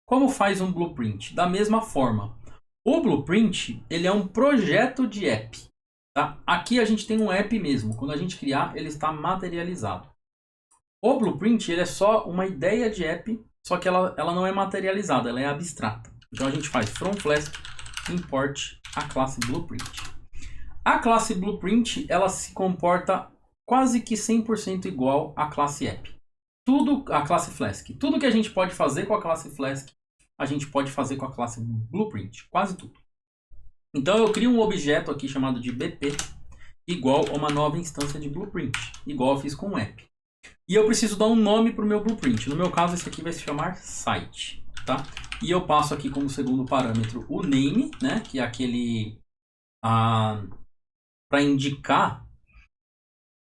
Speaker 1: Como faz um blueprint? Da mesma forma. O blueprint, ele é um projeto de app. Tá? Aqui a gente tem um app mesmo. Quando a gente criar, ele está materializado. O blueprint, ele é só uma ideia de app, só que ela não é materializada, ela é abstrata. Então a gente faz from Flask, import a classe blueprint. A classe blueprint, ela se comporta quase que 100% igual à classe app. A classe Flask. Tudo que a gente pode fazer com a classe Flask, a gente pode fazer com a classe blueprint. Quase tudo. Então eu crio um objeto aqui chamado de BP, igual a uma nova instância de blueprint, igual eu fiz com o app. E eu preciso dar um nome para o meu blueprint. No meu caso, esse aqui vai se chamar site. Tá? E eu passo aqui como segundo parâmetro o name, né? Que é aquele para indicar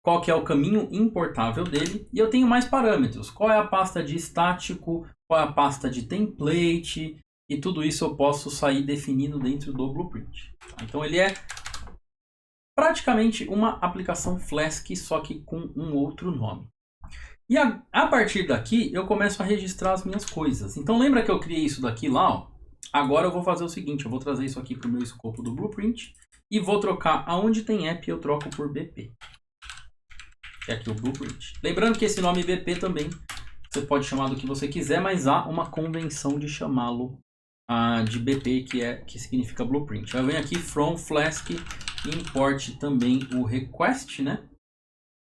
Speaker 1: qual que é o caminho importável dele. E eu tenho mais parâmetros. Qual é a pasta de estático, qual é a pasta de template, e tudo isso eu posso sair definindo dentro do blueprint. Então ele é praticamente uma aplicação Flask, só que com um outro nome. E a partir daqui eu começo a registrar as minhas coisas. Então lembra que eu criei isso daqui lá? Ó? Agora eu vou fazer o seguinte, eu vou trazer isso aqui para o meu escopo do blueprint e vou trocar aonde tem app, eu troco por BP. Que é aqui o blueprint. Lembrando que esse nome BP também você pode chamar do que você quiser, mas há uma convenção de chamá-lo de BP, que significa blueprint. Eu venho aqui from Flask, import também o request, né?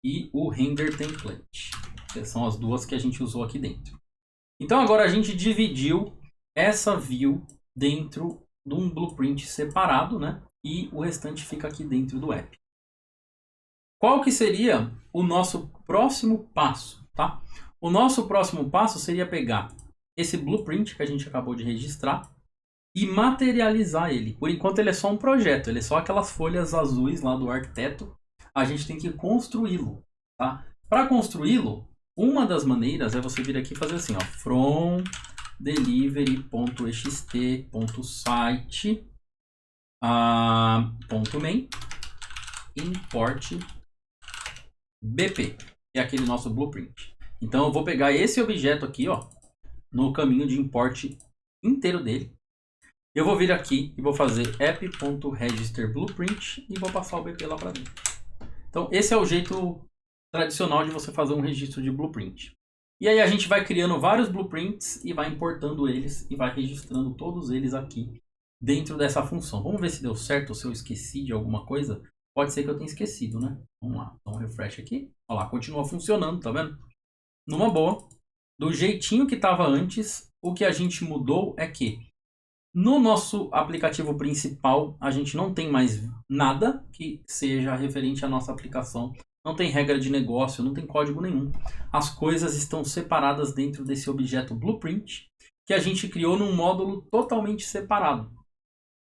Speaker 1: E o render template. São as duas que a gente usou aqui dentro. Então agora a gente dividiu essa view dentro de um blueprint separado, né? E o restante fica aqui dentro do app. Qual que seria o nosso próximo passo, tá? O nosso próximo passo seria pegar esse blueprint que a gente acabou de registrar e materializar ele. Por enquanto ele é só um projeto, ele é só aquelas folhas azuis lá do arquiteto. A gente tem que construí-lo, tá? Para construí-lo, uma das maneiras é você vir aqui e fazer assim, ó, from delivery.xt.site .main import BP, é aquele nosso blueprint. Então eu vou pegar esse objeto aqui, ó, no caminho de import inteiro dele. Eu vou vir aqui e vou fazer app.register_blueprint e vou passar o BP lá para dentro. Então esse é o jeito tradicional de você fazer um registro de blueprint. E aí a gente vai criando vários blueprints e vai importando eles e vai registrando todos eles aqui dentro dessa função. Vamos ver se deu certo ou se eu esqueci de alguma coisa. Pode ser que eu tenha esquecido, né? Vamos lá, dá um refresh aqui. Olha lá, continua funcionando, tá vendo? Numa boa. Do jeitinho que estava antes, o que a gente mudou é que No nosso aplicativo principal, a gente não tem mais nada que seja referente à nossa aplicação. Não tem regra de negócio, não tem código nenhum. As coisas estão separadas dentro desse objeto Blueprint, que a gente criou num módulo totalmente separado.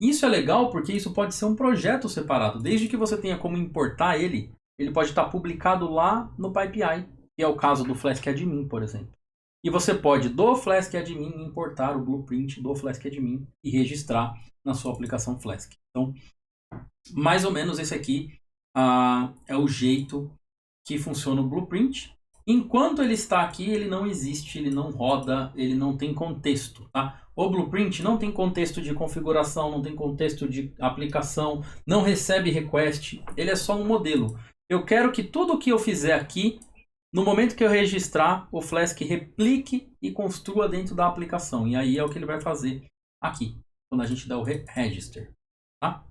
Speaker 1: Isso é legal porque isso pode ser um projeto separado. Desde que você tenha como importar ele, ele pode estar publicado lá no PyPI, que é o caso do Flask Admin, por exemplo. E você pode, do Flask Admin, importar o blueprint do Flask Admin e registrar na sua aplicação Flask. Então, mais ou menos esse aqui é o jeito que funciona o blueprint. Enquanto ele está aqui, ele não existe, ele não roda, ele não tem contexto. Tá? O blueprint não tem contexto de configuração, não tem contexto de aplicação, não recebe request, ele é só um modelo. Eu quero que tudo o que eu fizer aqui, no momento que eu registrar, o Flask replique e construa dentro da aplicação. E aí é o que ele vai fazer aqui, quando a gente dá o register. Tá?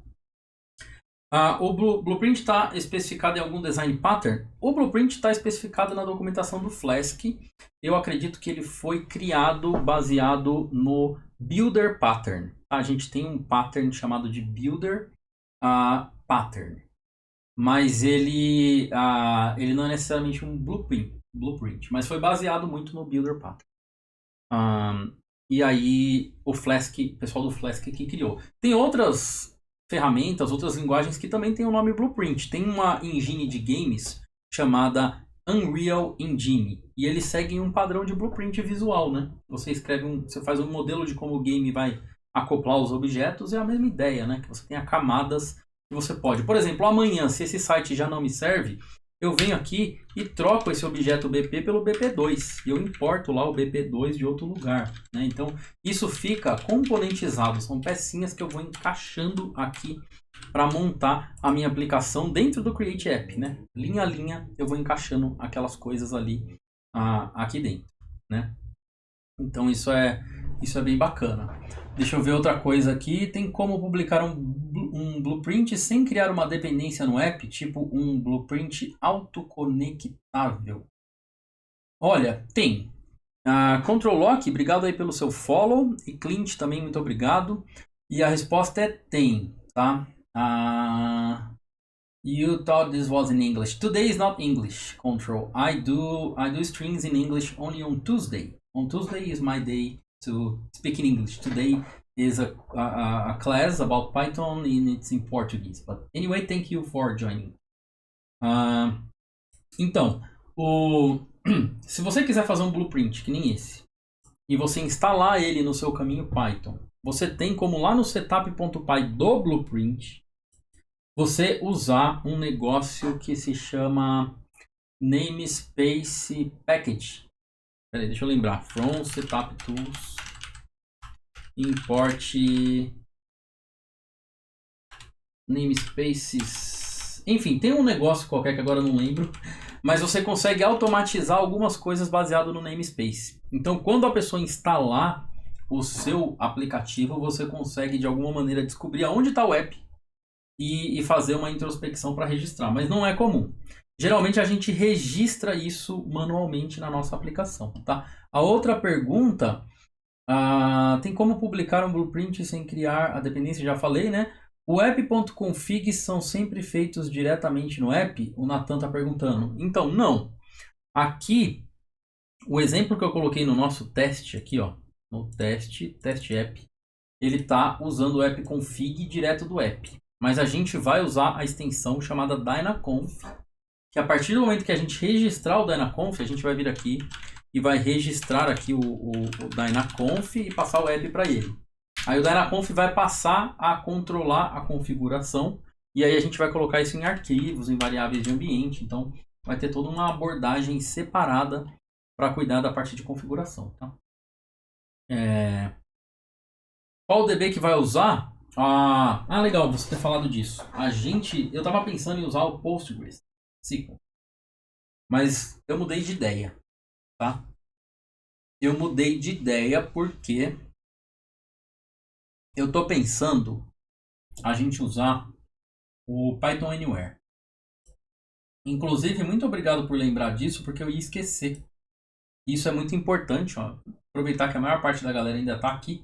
Speaker 1: O Blueprint está especificado em algum design pattern? O Blueprint está especificado na documentação do Flask. Eu acredito que ele foi criado baseado no Builder Pattern. A gente tem um pattern chamado de Builder Pattern. Mas ele não é necessariamente um blueprint, mas foi baseado muito no Builder Pattern. E aí o pessoal do Flask que criou. Tem outras ferramentas, outras linguagens que também tem o nome Blueprint. Tem uma engine de games chamada Unreal Engine. E eles seguem um padrão de blueprint visual, né? Você faz um modelo de como o game vai acoplar os objetos, é a mesma ideia, né? Que você tenha camadas que você pode. Por exemplo, amanhã, se esse site já não me serve, eu venho aqui e troco esse objeto BP pelo BP2. E eu importo lá o BP2 de outro lugar. Né? Então, isso fica componentizado. São pecinhas que eu vou encaixando aqui para montar a minha aplicação dentro do Create App. Né? Linha a linha, eu vou encaixando aquelas coisas ali aqui dentro. Né? Então, isso é bem bacana. Deixa eu ver outra coisa aqui. Tem como publicar um blueprint sem criar uma dependência no app, tipo um blueprint autoconectável? Olha, tem. Control Lock, obrigado aí pelo seu follow. E Clint também, muito obrigado. E a resposta é tem, tá? You thought this was in English. Today is not English, Control. I do strings in English only on Tuesday. On Tuesday is my day to speak in English. Today is a class about Python and it's in Portuguese. But anyway, thank you for joining. Então, se você quiser fazer um blueprint que nem esse, e você instalar ele no seu caminho Python, você tem como lá no setup.py do blueprint, você usar um negócio que se chama namespace package. Peraí, deixa eu lembrar. From setup tools import namespaces. Enfim, tem um negócio qualquer que agora eu não lembro, mas você consegue automatizar algumas coisas baseado no namespace. Então, quando a pessoa instalar o seu aplicativo, você consegue de alguma maneira descobrir aonde está o app e fazer uma introspecção para registrar, mas não é comum. Geralmente a gente registra isso manualmente na nossa aplicação, tá? A outra pergunta, tem como publicar um blueprint sem criar a dependência? Já falei, né? O app.config são sempre feitos diretamente no app? O Nathan está perguntando. Então, não. Aqui, o exemplo que eu coloquei no nosso teste aqui, ó, no teste app, ele está usando o app.config direto do app. Mas a gente vai usar a extensão chamada Dynaconf, que a partir do momento que a gente registrar o Dynaconf, a gente vai vir aqui e vai registrar aqui o Dynaconf e passar o app para ele. Aí o Dynaconf vai passar a controlar a configuração e aí a gente vai colocar isso em arquivos, em variáveis de ambiente. Então vai ter toda uma abordagem separada para cuidar da parte de configuração. Tá? Qual o DB que vai usar? Legal você ter falado disso. Eu estava pensando em usar o Postgres SQL, mas eu mudei de ideia, tá? Eu mudei de ideia porque eu estou pensando a gente usar o Python Anywhere. Inclusive, muito obrigado por lembrar disso, porque eu ia esquecer. Isso é muito importante, ó. Aproveitar que a maior parte da galera ainda está aqui.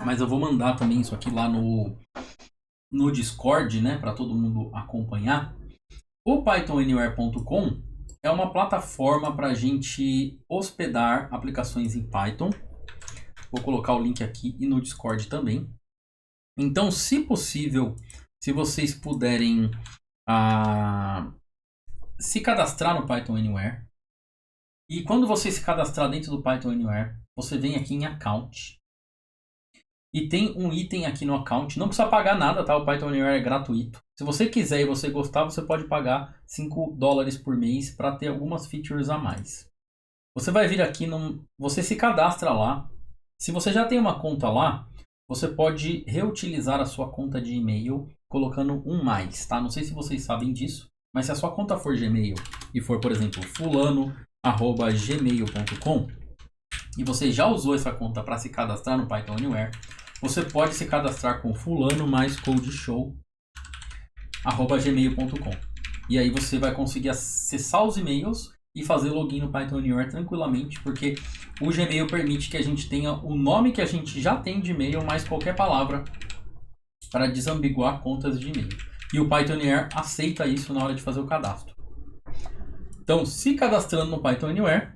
Speaker 1: mas eu vou mandar também isso aqui lá no Discord, né, para todo mundo acompanhar. O PythonAnywhere.com é uma plataforma para a gente hospedar aplicações em Python. Vou colocar o link aqui e no Discord também. Então, se possível, se vocês puderem se cadastrar no Python Anywhere. E quando você se cadastrar dentro do Python Anywhere, você vem aqui em Account. E tem um item aqui no Account. Não precisa pagar nada, tá? O Python Anywhere é gratuito. Se você quiser e você gostar, você pode pagar $5 por mês para ter algumas features a mais. Você vai vir aqui, você se cadastra lá. Se você já tem uma conta lá, você pode reutilizar a sua conta de e-mail colocando um mais, tá? Não sei se vocês sabem disso, mas se a sua conta for Gmail e for, por exemplo, fulano@gmail.com e você já usou essa conta para se cadastrar no Python Anywhere, você pode se cadastrar com fulano mais codeshow@gmail.com. E aí você vai conseguir acessar os e-mails e fazer login no Python Anywhere tranquilamente, porque o Gmail permite que a gente tenha o nome que a gente já tem de e-mail, mais qualquer palavra, para desambiguar contas de e-mail. E o Python Anywhere aceita isso na hora de fazer o cadastro. Então, se cadastrando no Python Anywhere,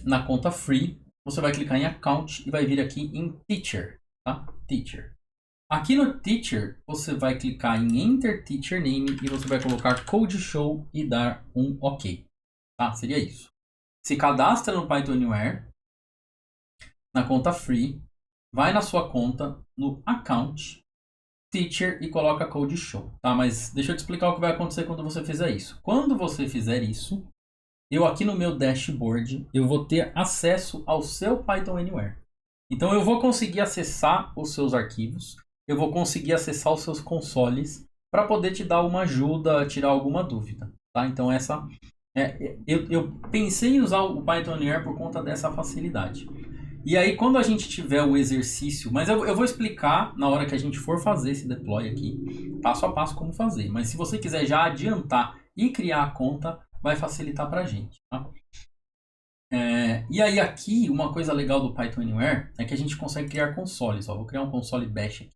Speaker 1: na conta free, você vai clicar em Account e vai vir aqui em Teacher, tá? Teacher. Aqui no Teacher, você vai clicar em Enter Teacher Name e você vai colocar Code Show e dar um OK. Tá? Seria isso. Se cadastra no Python Anywhere, na conta free, vai na sua conta, no Account, Teacher e coloca Code Show. Tá? Mas deixa eu te explicar o que vai acontecer quando você fizer isso. Quando você fizer isso, eu aqui no meu dashboard, eu vou ter acesso ao seu Python Anywhere. Então eu vou conseguir acessar os seus arquivos, eu vou conseguir acessar os seus consoles para poder te dar uma ajuda, tirar alguma dúvida. Tá? Então eu pensei em usar o Python Anywhere por conta dessa facilidade. E aí quando a gente tiver o exercício, mas eu vou explicar na hora que a gente for fazer esse deploy aqui, passo a passo como fazer. Mas se você quiser já adiantar e criar a conta, vai facilitar para a gente. Tá? E aí aqui, uma coisa legal do Python Anywhere é que a gente consegue criar consoles. Ó, vou criar um console bash aqui.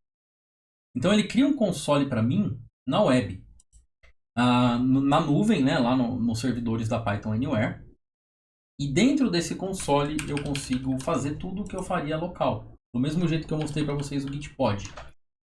Speaker 1: Então ele cria um console para mim na web. Na nuvem, né, lá nos servidores da Python Anywhere. E dentro desse console eu consigo fazer tudo o que eu faria local. Do mesmo jeito que eu mostrei para vocês o Gitpod.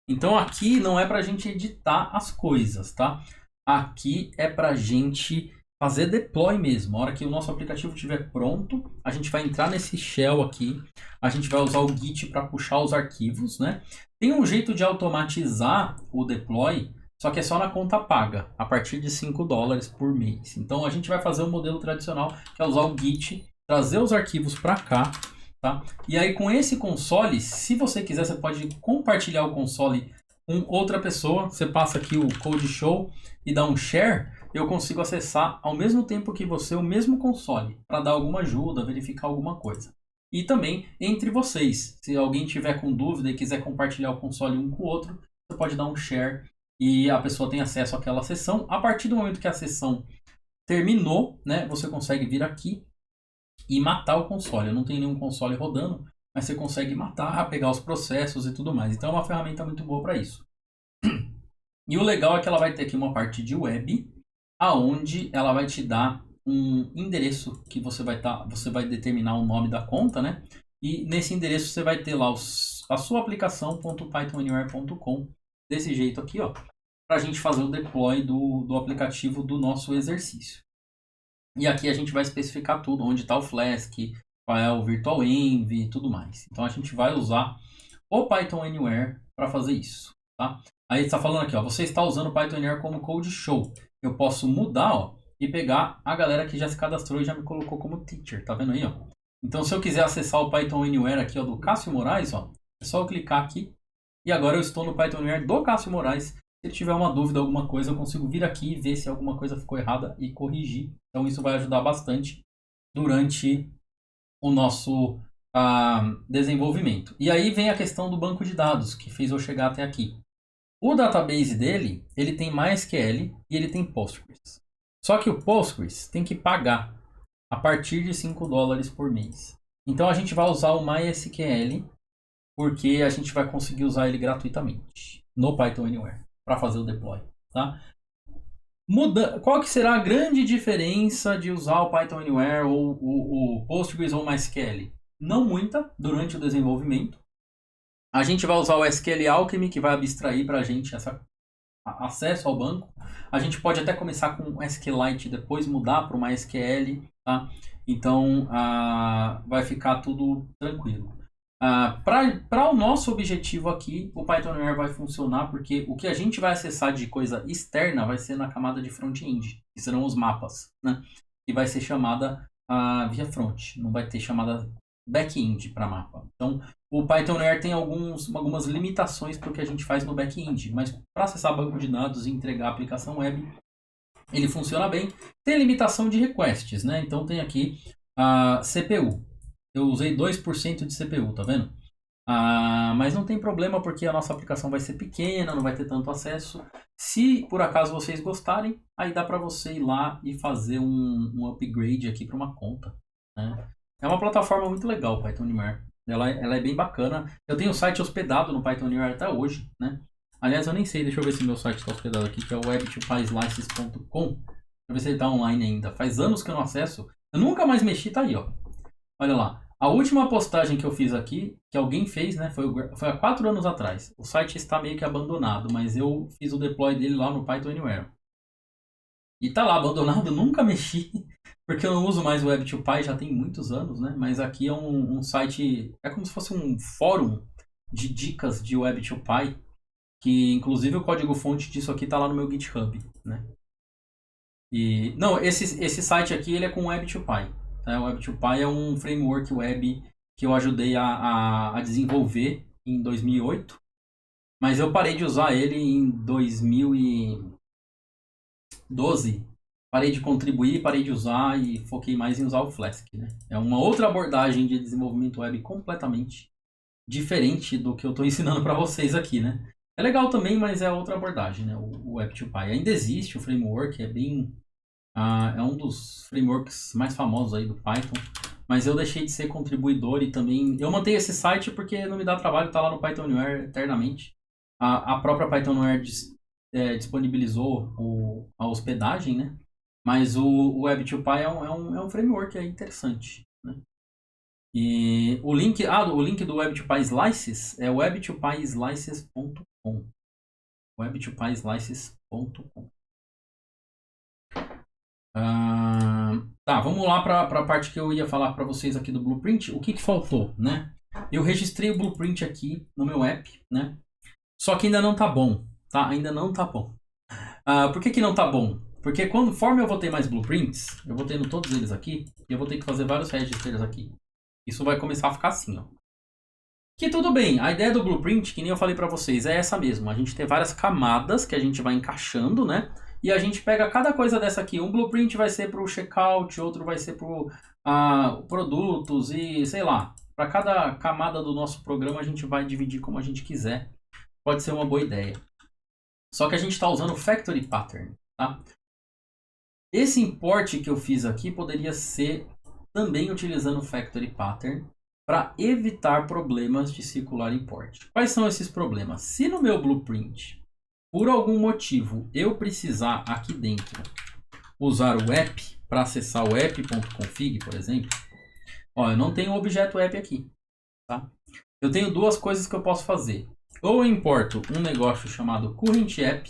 Speaker 1: Então aqui não é para a gente editar as coisas, tá? Aqui é para a gente fazer deploy mesmo. A hora que o nosso aplicativo estiver pronto, a gente vai entrar nesse shell aqui. A gente vai usar o Git para puxar os arquivos, né? Tem um jeito de automatizar o deploy, só que é só na conta paga, a partir de $5 por mês. Então a gente vai fazer o modelo tradicional, que é usar o Git, trazer os arquivos para cá, tá? E aí com esse console, se você quiser, você pode compartilhar o console com outra pessoa. Você passa aqui o Code Show e dá um share, eu consigo acessar ao mesmo tempo que você o mesmo console, para dar alguma ajuda, verificar alguma coisa. E também entre vocês, se alguém tiver com dúvida e quiser compartilhar o console um com o outro, você pode dar um share e a pessoa tem acesso àquela sessão. A partir do momento que a sessão terminou, né, você consegue vir aqui e matar o console. Eu não tenho nenhum console rodando, mas você consegue matar, pegar os processos e tudo mais. Então é uma ferramenta muito boa para isso. E o legal é que ela vai ter aqui uma parte de web, aonde ela vai te dar um endereço que você vai determinar o nome da conta, né? E nesse endereço você vai ter lá a sua aplicação.pythonanywhere.com, desse jeito aqui, ó, para a gente fazer o deploy do aplicativo do nosso exercício. E aqui a gente vai especificar tudo, onde está o Flask, qual é o Virtual Env e tudo mais. Então a gente vai usar o Python Anywhere para fazer isso, tá? Aí está falando aqui, ó, você está usando o Python Anywhere como Code Show. Eu posso mudar, ó, e pegar a galera que já se cadastrou e já me colocou como teacher, tá vendo aí, ó? Então se eu quiser acessar o Python Anywhere aqui, ó, do Cássio Moraes, ó, é só eu clicar aqui e agora eu estou no Python Anywhere do Cássio Moraes. Se ele tiver uma dúvida, alguma coisa, eu consigo vir aqui e ver se alguma coisa ficou errada e corrigir. Então isso vai ajudar bastante durante o nosso desenvolvimento. E aí vem a questão do banco de dados, que fez eu chegar até aqui. O database dele, ele tem MySQL e ele tem Postgres. Só que o Postgres tem que pagar a partir de $5 por mês. Então a gente vai usar o MySQL porque a gente vai conseguir usar ele gratuitamente no Python Anywhere para fazer o deploy, tá? Qual que será a grande diferença de usar o Python Anywhere ou o Postgres ou o MySQL? Não muita durante o desenvolvimento. A gente vai usar o SQL Alchemy, que vai abstrair para a gente acesso ao banco. A gente pode até começar com o SQLite e depois mudar para o MySQL, tá? Então, vai ficar tudo tranquilo. Para o nosso objetivo aqui, o Python Anywhere vai funcionar porque o que a gente vai acessar de coisa externa vai ser na camada de front-end, que serão os mapas, né? E vai ser chamada via front, não vai ter chamada back-end para mapa. Então, o Python Anywhere tem algumas limitações para o que a gente faz no back-end, mas para acessar banco de dados e entregar a aplicação web, ele funciona bem. Tem limitação de requests, né? Então tem aqui a CPU. Eu usei 2% de CPU, tá vendo? Mas não tem problema porque a nossa aplicação vai ser pequena, não vai ter tanto acesso. Se por acaso vocês gostarem, aí dá para você ir lá e fazer um upgrade aqui para uma conta, né? É uma plataforma muito legal, o Python Anywhere. Ela é bem bacana. Eu tenho o site hospedado no Python Anywhere até hoje, né? Aliás, eu nem sei, deixa eu ver se meu site está hospedado aqui, que é o web2pyslices.com. Deixa eu ver se ele está online ainda. Faz anos que eu não acesso. Eu nunca mais mexi, tá aí, ó. Olha lá. A última postagem que eu fiz aqui, que alguém fez, né, foi há 4 anos atrás. O site está meio que abandonado, mas eu fiz o deploy dele lá no Python Anywhere. E tá lá abandonado, nunca mexi, porque eu não uso mais o Web2Py já tem muitos anos, né? Mas aqui é um site, é como se fosse um fórum de dicas de Web2Py, que inclusive o código-fonte disso aqui tá lá no meu GitHub, né? E, não, esse site aqui ele é com Web2Py. Tá? O Web2Py é um framework web que eu ajudei a desenvolver em 2008, mas eu parei de usar ele em 2012. Parei de contribuir, parei de usar e foquei mais em usar o Flask, né? É uma outra abordagem de desenvolvimento web completamente diferente do que eu estou ensinando para vocês aqui, né? É legal também, mas é outra abordagem, né? O Web2Py. Ainda existe o framework, é um dos frameworks mais famosos aí do Python, mas eu deixei de ser contribuidor e também... Eu mantenho esse site porque não me dá trabalho estar lá no Python Anywhere eternamente. A própria Python Anywhere disponibilizou a hospedagem, né? Mas o Web2Py é um framework interessante, né? E o link do Web2Py Slices é web2pyslices.com. web2pyslices.com. Tá, vamos lá para a parte que eu ia falar para vocês aqui do Blueprint. O que faltou, né? Eu registrei o Blueprint aqui no meu app, né? Só que ainda não tá bom, tá? Ainda não tá bom. Por que não tá bom? Porque conforme eu vou ter mais blueprints, eu vou tendo todos eles aqui, e eu vou ter que fazer vários registers aqui. Isso vai começar a ficar assim, ó. Que tudo bem, a ideia do blueprint, que nem eu falei pra vocês, é essa mesmo. A gente tem várias camadas que a gente vai encaixando, né? E a gente pega cada coisa dessa aqui. Um blueprint vai ser pro checkout, outro vai ser pro produtos e sei lá. Para cada camada do nosso programa a gente vai dividir como a gente quiser. Pode ser uma boa ideia. Só que a gente está usando o factory pattern, tá? Esse import que eu fiz aqui poderia ser também utilizando o factory pattern para evitar problemas de circular import. Quais são esses problemas? Se no meu blueprint, por algum motivo, eu precisar aqui dentro usar o app para acessar o app.config, por exemplo, ó, eu não tenho o objeto app aqui, tá? Eu tenho duas coisas que eu posso fazer. Ou eu importo um negócio chamado current app,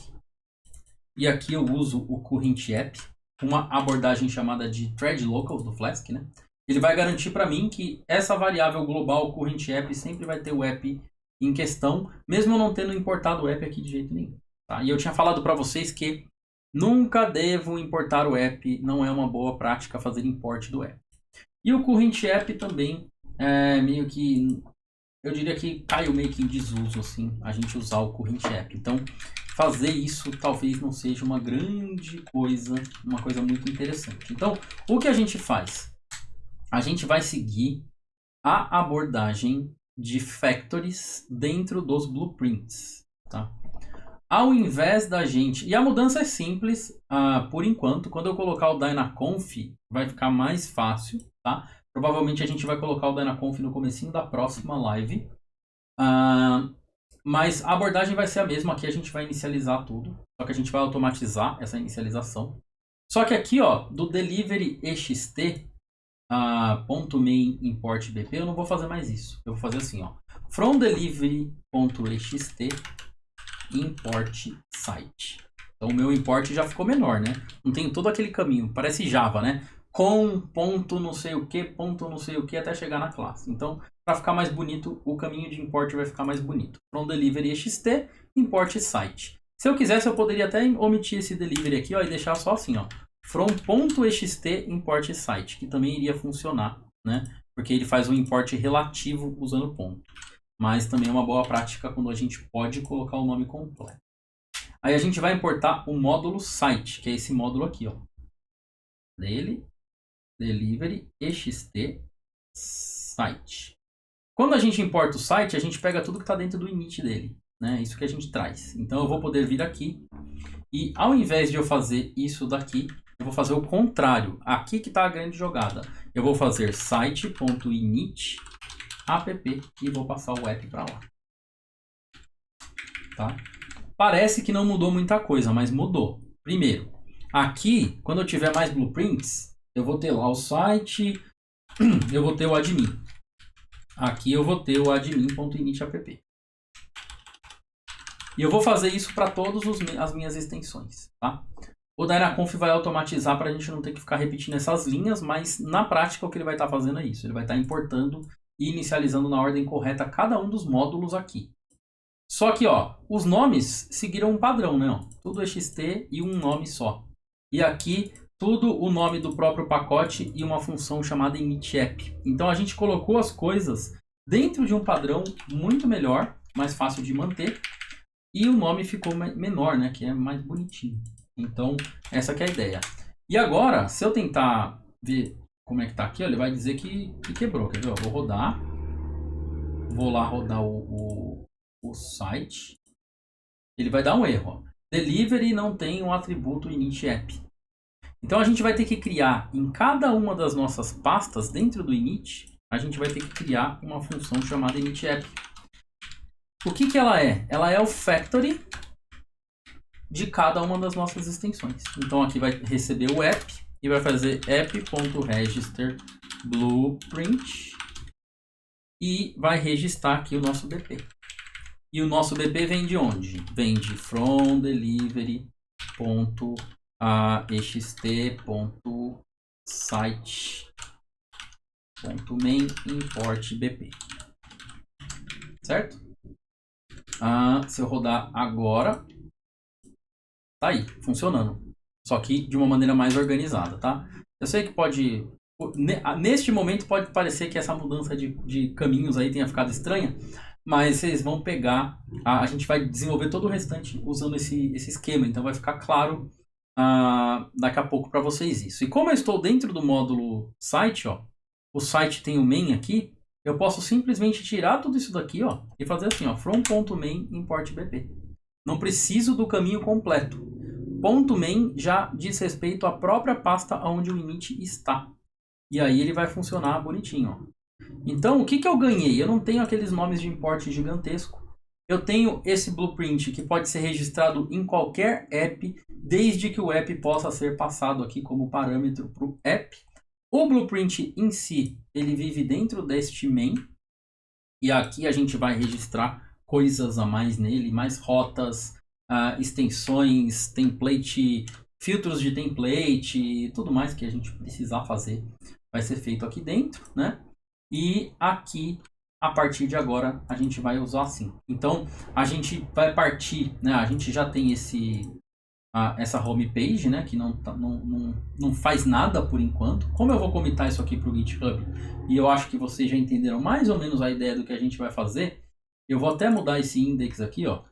Speaker 1: e aqui eu uso o current app, uma abordagem chamada de thread local do Flask, né? Ele vai garantir para mim que essa variável global current app sempre vai ter o app em questão, mesmo eu não tendo importado o app aqui de jeito nenhum. Tá? E eu tinha falado para vocês que nunca devo importar o app, não é uma boa prática fazer import do app. E o current app também é meio que, eu diria que caiu meio que em desuso, assim, a gente usar o current app. Então, fazer isso talvez não seja uma grande coisa, uma coisa muito interessante. Então, o que a gente faz? A gente vai seguir a abordagem de factories dentro dos blueprints, tá? Ao invés da gente... E a mudança é simples, por enquanto. Quando eu colocar o dynaconf, vai ficar mais fácil, tá? Provavelmente a gente vai colocar o dynaconf no comecinho da próxima live. Mas a abordagem vai ser a mesma. Aqui a gente vai inicializar tudo. Só que a gente vai automatizar essa inicialização. Só que aqui, ó, do delivery ext .main import bp, eu não vou fazer mais isso. Eu vou fazer assim, ó. From delivery.ext import site. Então o meu import já ficou menor, né? Não tem todo aquele caminho. Parece Java, né? Com ponto não sei o que até chegar na classe. Então, para ficar mais bonito, o caminho de import vai ficar mais bonito. From delivery ext import site. Se eu quisesse, eu poderia até omitir esse delivery aqui, ó, e deixar só assim, ó. From.ext import site, que também iria funcionar, né? Porque ele faz um import relativo usando ponto. Mas também é uma boa prática quando a gente pode colocar o nome completo. Aí a gente vai importar o módulo site, que é esse módulo aqui, ó. Dele, delivery ext site. Quando a gente importa o site, a gente pega tudo que está dentro do init dele, né? Isso que a gente traz. Então eu vou poder vir aqui e ao invés de eu fazer isso daqui, eu vou fazer o contrário. Aqui que está a grande jogada. Eu vou fazer site.init app e vou passar o app para lá. Tá? Parece que não mudou muita coisa, mas mudou. Primeiro, aqui, quando eu tiver mais blueprints, eu vou ter lá o site, eu vou ter o admin. Aqui eu vou ter o admin.initapp. E eu vou fazer isso para todas as minhas extensões, tá? O Dynaconf vai automatizar para a gente não ter que ficar repetindo essas linhas, mas na prática o que ele vai estar fazendo é isso. Ele vai estar importando e inicializando na ordem correta cada um dos módulos aqui. Só que, ó, os nomes seguiram um padrão, né? Ó, tudo ext e um nome só. E aqui, tudo o nome do próprio pacote e uma função chamada initApp. Então, a gente colocou as coisas dentro de um padrão muito melhor, mais fácil de manter. E o nome ficou menor, né? Que é mais bonitinho. Então, essa que é a ideia. E agora, se eu tentar ver como é que tá aqui, ó, ele vai dizer que quebrou. Quer ver? Eu vou rodar. Vou lá rodar o site. Ele vai dar um erro. Ó. Delivery não tem um atributo initApp. Então, a gente vai ter que criar em cada uma das nossas pastas, dentro do init, a gente vai ter que criar uma função chamada initApp. O que ela é? Ela é o factory de cada uma das nossas extensões. Então aqui vai receber o app e vai fazer app.register blueprint e vai registrar aqui o nosso BP. E o nosso BP vem de onde? Vem de from delivery.axt.site.main import BP. Certo? Se eu rodar agora, tá aí, funcionando. Só que de uma maneira mais organizada, tá? Eu sei que pode... Neste momento pode parecer que essa mudança de caminhos aí tenha ficado estranha, mas vocês vão pegar... A gente vai desenvolver todo o restante usando esse esquema, então vai ficar claro daqui a pouco para vocês isso. E como eu estou dentro do módulo site, ó, o site tem o main aqui, eu posso simplesmente tirar tudo isso daqui, ó, e fazer assim, ó, from.main import bp. Não preciso do caminho completo. .main já diz respeito à própria pasta onde o init está. E aí ele vai funcionar bonitinho, ó. Então, o que eu ganhei? Eu não tenho aqueles nomes de import gigantesco. Eu tenho esse blueprint que pode ser registrado em qualquer app, desde que o app possa ser passado aqui como parâmetro para o app. O blueprint em si, ele vive dentro deste main. E aqui a gente vai registrar coisas a mais nele, mais rotas, extensões, template, filtros de template, tudo mais que a gente precisar fazer vai ser feito aqui dentro, né? E aqui, a partir de agora, a gente vai usar assim. Então, a gente vai partir, né? A gente já tem essa homepage, né, que não faz nada por enquanto. Como eu vou comitar isso aqui para o GitHub e eu acho que vocês já entenderam mais ou menos a ideia do que a gente vai fazer, eu vou até mudar esse index aqui, ó.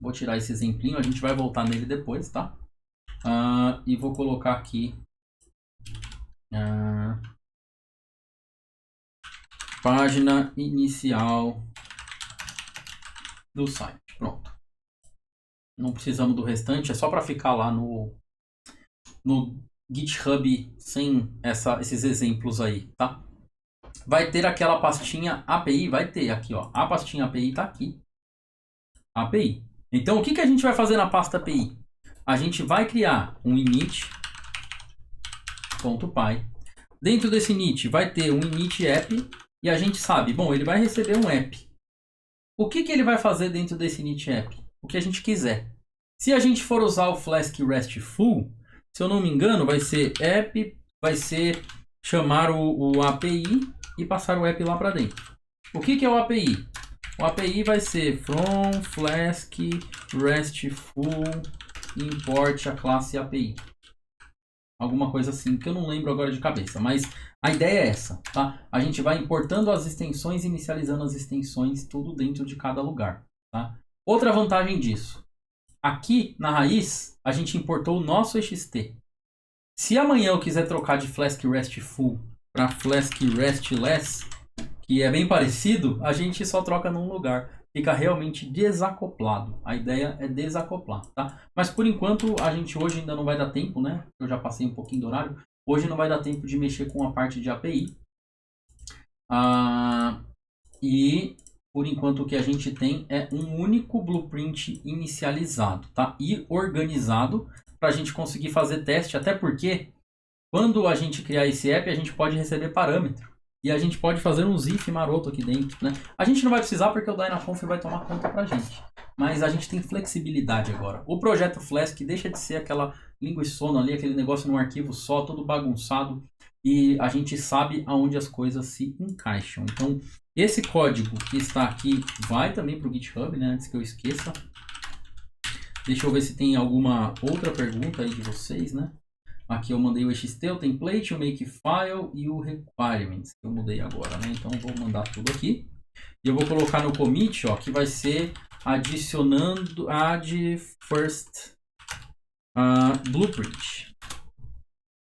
Speaker 1: Vou tirar esse exemplinho, a gente vai voltar nele depois, tá? E vou colocar aqui página inicial do site. Pronto. Não precisamos do restante, é só para ficar lá no GitHub sem esses exemplos aí, tá? vai ter aquela pastinha API, vai ter aqui, ó, a pastinha API tá aqui, API. Então, o que que a gente vai fazer na pasta API? A gente vai criar um init.py. Dentro desse init vai ter um init app e a gente sabe, bom, ele vai receber um app. O que que ele vai fazer dentro desse init app? O que a gente quiser. Se a gente for usar o Flask RESTful, se eu não me engano, vai ser app, vai ser chamar o API e passar o app lá para dentro. O que que é o API? O API vai ser from Flask RESTful import a classe API. Alguma coisa assim, que eu não lembro agora de cabeça, mas a ideia é essa, tá? A gente vai importando as extensões, inicializando as extensões, tudo dentro de cada lugar, tá? Outra vantagem disso, aqui na raiz, a gente importou o nosso EXT. Se amanhã eu quiser trocar de Flask RESTful para Flask RESTless, que é bem parecido, a gente só troca num lugar. Fica realmente desacoplado. A ideia é desacoplar, tá? Mas por enquanto a gente hoje ainda não vai dar tempo, né? Eu já passei um pouquinho do horário. Hoje não vai dar tempo de mexer com a parte de API. E por enquanto o que a gente tem é um único blueprint inicializado, tá? E organizado para a gente conseguir fazer teste, até porque quando a gente criar esse app, a gente pode receber parâmetro. E a gente pode fazer um if maroto aqui dentro, né? A gente não vai precisar porque o Dynaconf vai tomar conta pra gente. Mas a gente tem flexibilidade agora. O projeto Flask deixa de ser aquela linguiçona ali, aquele negócio num arquivo só, todo bagunçado. E a gente sabe aonde as coisas se encaixam. Então, esse código que está aqui vai também pro GitHub, né? Antes que eu esqueça. Deixa eu ver se tem alguma outra pergunta aí de vocês, né? Aqui eu mandei o EXT, o template, o makefile e o requirements. Eu mudei agora, né? Então vou mandar tudo aqui. E eu vou colocar no commit, ó, que vai ser adicionando add first blueprint.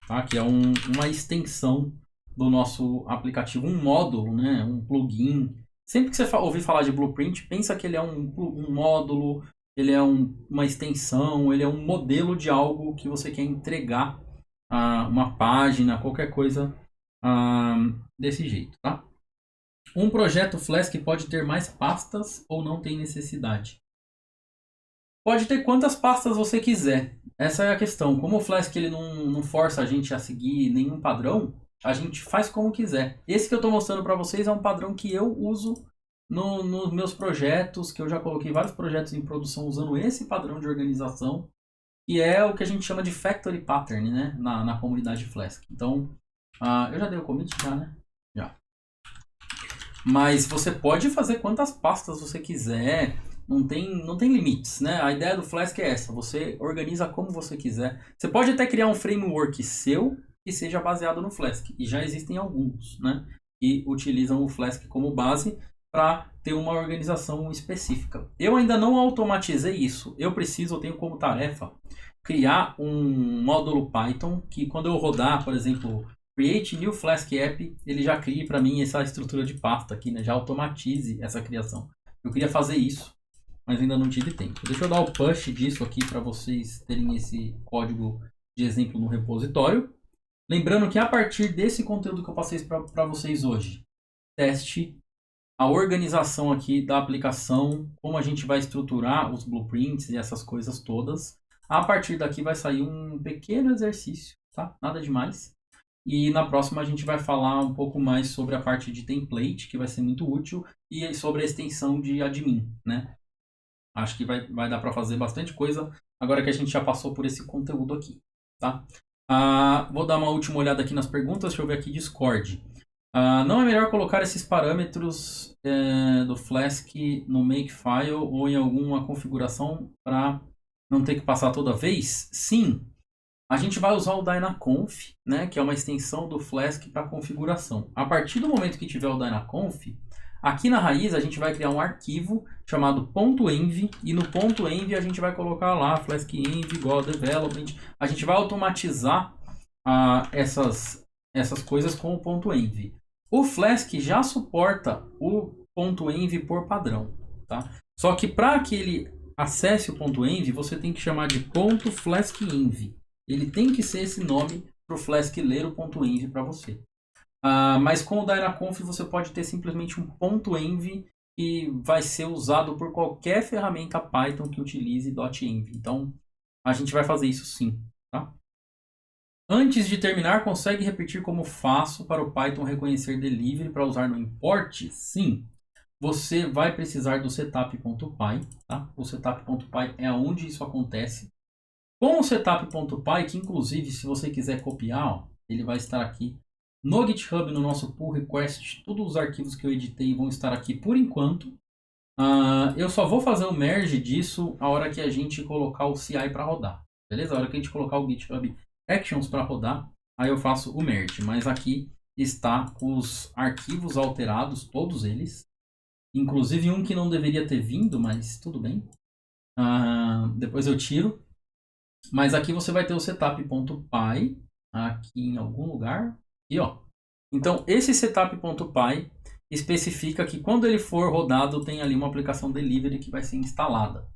Speaker 1: Tá? Que é uma extensão do nosso aplicativo, um módulo, né? Um plugin. Sempre que você ouvir falar de blueprint, pensa que ele é um módulo, ele é uma extensão, ele é um modelo de algo que você quer entregar. Uma página, qualquer coisa desse jeito, tá? Um projeto Flask pode ter mais pastas ou não tem necessidade? Pode ter quantas pastas você quiser. Essa é a questão. Como o Flask ele não força a gente a seguir nenhum padrão, a gente faz como quiser. Esse que eu estou mostrando para vocês é um padrão que eu uso nos meus projetos, que eu já coloquei vários projetos em produção usando esse padrão de organização. Que é o que a gente chama de Factory Pattern, né? Na comunidade Flask. Então, eu já dei o commit já, né? Já. Mas você pode fazer quantas pastas você quiser. Não tem limites, né? A ideia do Flask é essa. Você organiza como você quiser. Você pode até criar um framework seu que seja baseado no Flask. E já existem alguns, né? Que utilizam o Flask como base para ter uma organização específica. Eu ainda não automatizei isso. Eu tenho como tarefa criar um módulo Python que quando eu rodar, por exemplo, create new Flask app, ele já crie para mim essa estrutura de pasta aqui, né? Já automatize essa criação. Eu queria fazer isso, mas ainda não tive tempo. Deixa eu dar o push disso aqui para vocês terem esse código de exemplo no repositório. Lembrando que a partir desse conteúdo que eu passei para vocês hoje, teste a organização aqui da aplicação, como a gente vai estruturar os blueprints e essas coisas todas. A partir daqui vai sair um pequeno exercício, tá? Nada demais. E na próxima a gente vai falar um pouco mais sobre a parte de template, que vai ser muito útil, e sobre a extensão de admin, né? Acho que vai dar para fazer bastante coisa, agora que a gente já passou por esse conteúdo aqui, tá? Vou dar uma última olhada aqui nas perguntas, deixa eu ver aqui Discord. Não é melhor colocar esses parâmetros do Flask no makefile ou em alguma configuração para não ter que passar toda vez? Sim, a gente vai usar o Dynaconf, né, que é uma extensão do Flask para configuração. A partir do momento que tiver o Dynaconf, aqui na raiz a gente vai criar um arquivo chamado .env e no .env a gente vai colocar lá flaskenv igual development. A gente vai automatizar essas coisas com o .env. O Flask já suporta o .env por padrão, tá? Só que para que ele acesse o .env, você tem que chamar de .flaskenv. Ele tem que ser esse nome para o Flask ler o .env para você. Mas com o Dynaconf você pode ter simplesmente um .env que vai ser usado por qualquer ferramenta Python que utilize .env. Então, a gente vai fazer isso sim. Tá? Antes de terminar, consegue repetir como faço para o Python reconhecer delivery para usar no import? Sim. Você vai precisar do setup.py. Tá? O setup.py é onde isso acontece. Com o setup.py, que inclusive, se você quiser copiar, ó, ele vai estar aqui no GitHub, no nosso pull request. Todos os arquivos que eu editei vão estar aqui por enquanto. Eu só vou fazer o merge disso a hora que a gente colocar o CI para rodar. Beleza? A hora que a gente colocar o GitHub Actions para rodar, aí eu faço o merge. Mas aqui está os arquivos alterados, todos eles. Inclusive um que não deveria ter vindo, mas tudo bem. Depois eu tiro. Mas aqui você vai ter o setup.py aqui em algum lugar. Aqui, ó. Então, esse setup.py especifica que quando ele for rodado, tem ali uma aplicação delivery que vai ser instalada.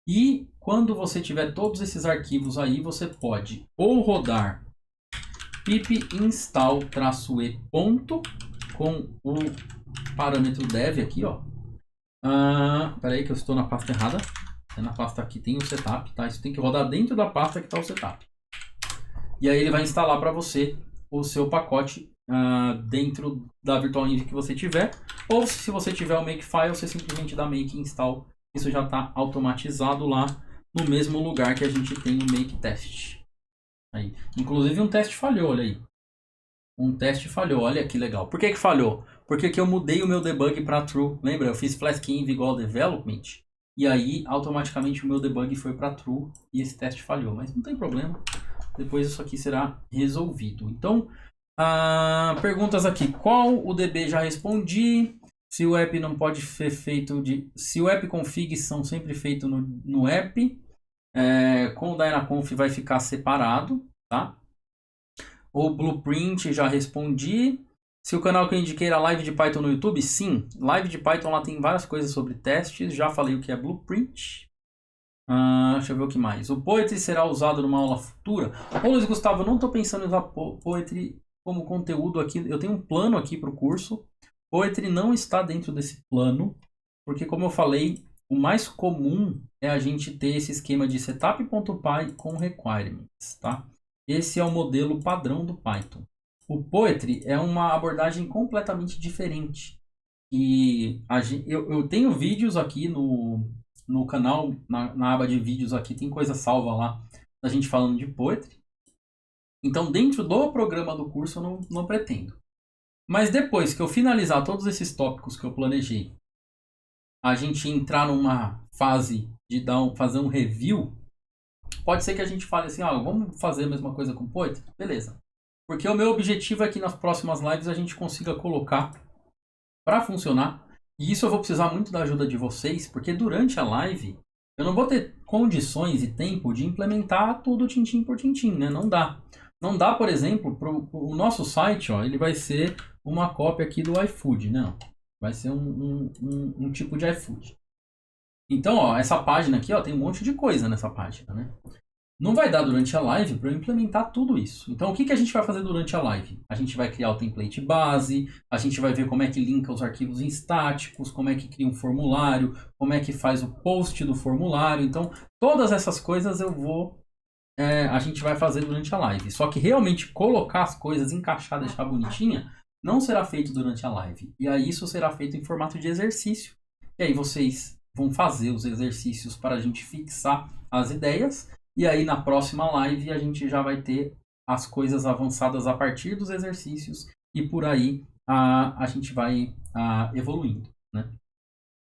Speaker 1: E quando você tiver todos esses arquivos aí, você pode ou rodar pip install-e ponto com o parâmetro dev aqui, ó. Espera aí que eu estou na pasta errada. Na pasta aqui tem o setup, tá? Isso tem que rodar dentro da pasta que está o setup. E aí ele vai instalar para você o seu pacote dentro da virtual env que você tiver. Ou se você tiver o makefile, você simplesmente dá make install. Isso já está automatizado lá no mesmo lugar que a gente tem o make test. Aí. Inclusive um teste falhou, olha aí. Um teste falhou, olha que legal. Por que falhou? Porque que eu mudei o meu debug para true. Lembra? Eu fiz flask env igual development. E aí, automaticamente, o meu debug foi para true e esse teste falhou. Mas não tem problema. Depois isso aqui será resolvido. Então, perguntas aqui. Qual o DB já respondi? Se o app não pode ser feito de... Se o app config são sempre feitos no app. Com o Dynaconf vai ficar separado, tá? O blueprint já respondi. Se o canal que eu indiquei era live de Python no YouTube, sim. Live de Python lá tem várias coisas sobre testes. Já falei o que é blueprint. Deixa eu ver o que mais. O Poetry será usado numa aula futura. Ô Luiz Gustavo, eu não estou pensando em usar Poetry como conteúdo aqui. Eu tenho um plano aqui para o curso. Poetry não está dentro desse plano. Porque como eu falei, o mais comum é a gente ter esse esquema de setup.py com requirements, tá? Esse é o modelo padrão do Python. O Poetry é uma abordagem completamente diferente. E eu tenho vídeos aqui no canal, na aba de vídeos aqui, tem coisa salva lá da gente falando de Poetry. Então, dentro do programa do curso, eu não pretendo. Mas depois que eu finalizar todos esses tópicos que eu planejei, a gente entrar numa fase de fazer um review, pode ser que a gente fale assim, vamos fazer a mesma coisa com Poetry? Beleza. Porque o meu objetivo é que nas próximas lives a gente consiga colocar para funcionar. E isso eu vou precisar muito da ajuda de vocês, porque durante a live eu não vou ter condições e tempo de implementar tudo tintim por tintim, né? Não dá. Não dá, por exemplo, o nosso site, ó, ele vai ser uma cópia aqui do iFood, não. Vai ser um tipo de iFood. Então, ó, essa página aqui, ó, tem um monte de coisa nessa página, né? Não vai dar durante a live para eu implementar tudo isso. Então, o que a gente vai fazer durante a live? A gente vai criar o template base, a gente vai ver como é que linka os arquivos estáticos, como é que cria um formulário, como é que faz o post do formulário. Então, todas essas coisas a gente vai fazer durante a live. Só que realmente colocar as coisas, encaixar, deixar bonitinha, não será feito durante a live. E aí isso será feito em formato de exercício. E aí vocês vão fazer os exercícios para a gente fixar as ideias. E aí na próxima live a gente já vai ter as coisas avançadas a partir dos exercícios. E por aí a gente vai evoluindo, né?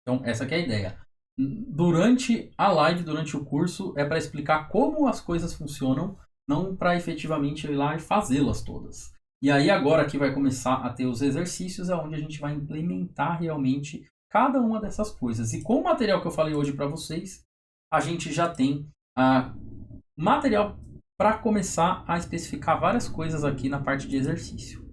Speaker 1: Então essa que é a ideia. Durante a live, durante o curso, é para explicar como as coisas funcionam, não para efetivamente ir lá e fazê-las todas. E aí agora que vai começar a ter os exercícios, é onde a gente vai implementar realmente cada uma dessas coisas. E com o material que eu falei hoje para vocês, a gente já tem material para começar a especificar várias coisas aqui na parte de exercício.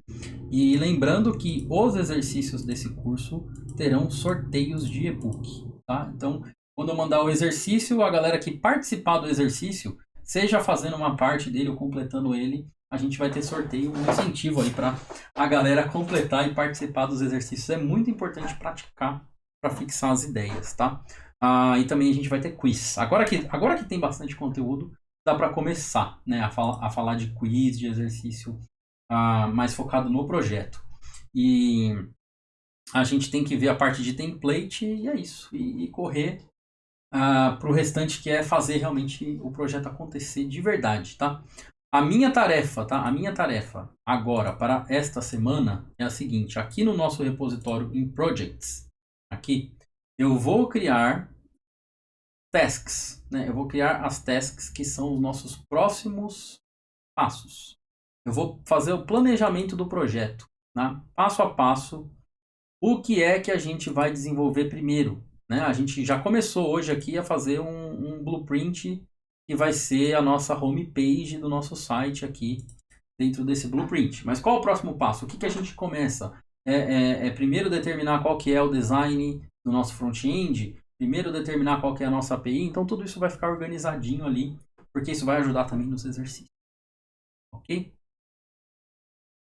Speaker 1: E lembrando que os exercícios desse curso terão sorteios de e-book. Tá? Então, quando eu mandar o exercício, a galera que participar do exercício, seja fazendo uma parte dele ou completando ele, a gente vai ter sorteio, um incentivo aí para a galera completar e participar dos exercícios. É muito importante praticar para fixar as ideias, tá? E também a gente vai ter quiz. Agora que tem bastante conteúdo, dá para começar, né, a falar de quiz, de exercício mais focado no projeto. E a gente tem que ver a parte de template e é isso. E correr para o restante, que é fazer realmente o projeto acontecer de verdade, tá? A minha tarefa, tá? A minha tarefa agora para esta semana é a seguinte: aqui no nosso repositório em Projects, aqui, eu vou criar tasks, né? Eu vou criar as tasks que são os nossos próximos passos. Eu vou fazer o planejamento do projeto, né? Passo a passo, o que é que a gente vai desenvolver primeiro, né? A gente já começou hoje aqui a fazer um blueprint que vai ser a nossa homepage do nosso site aqui dentro desse blueprint. Mas qual é o próximo passo? O que a gente começa? Primeiro determinar qual que é o design do nosso front-end, primeiro determinar qual que é a nossa API, então tudo isso vai ficar organizadinho ali, porque isso vai ajudar também nos exercícios. Ok?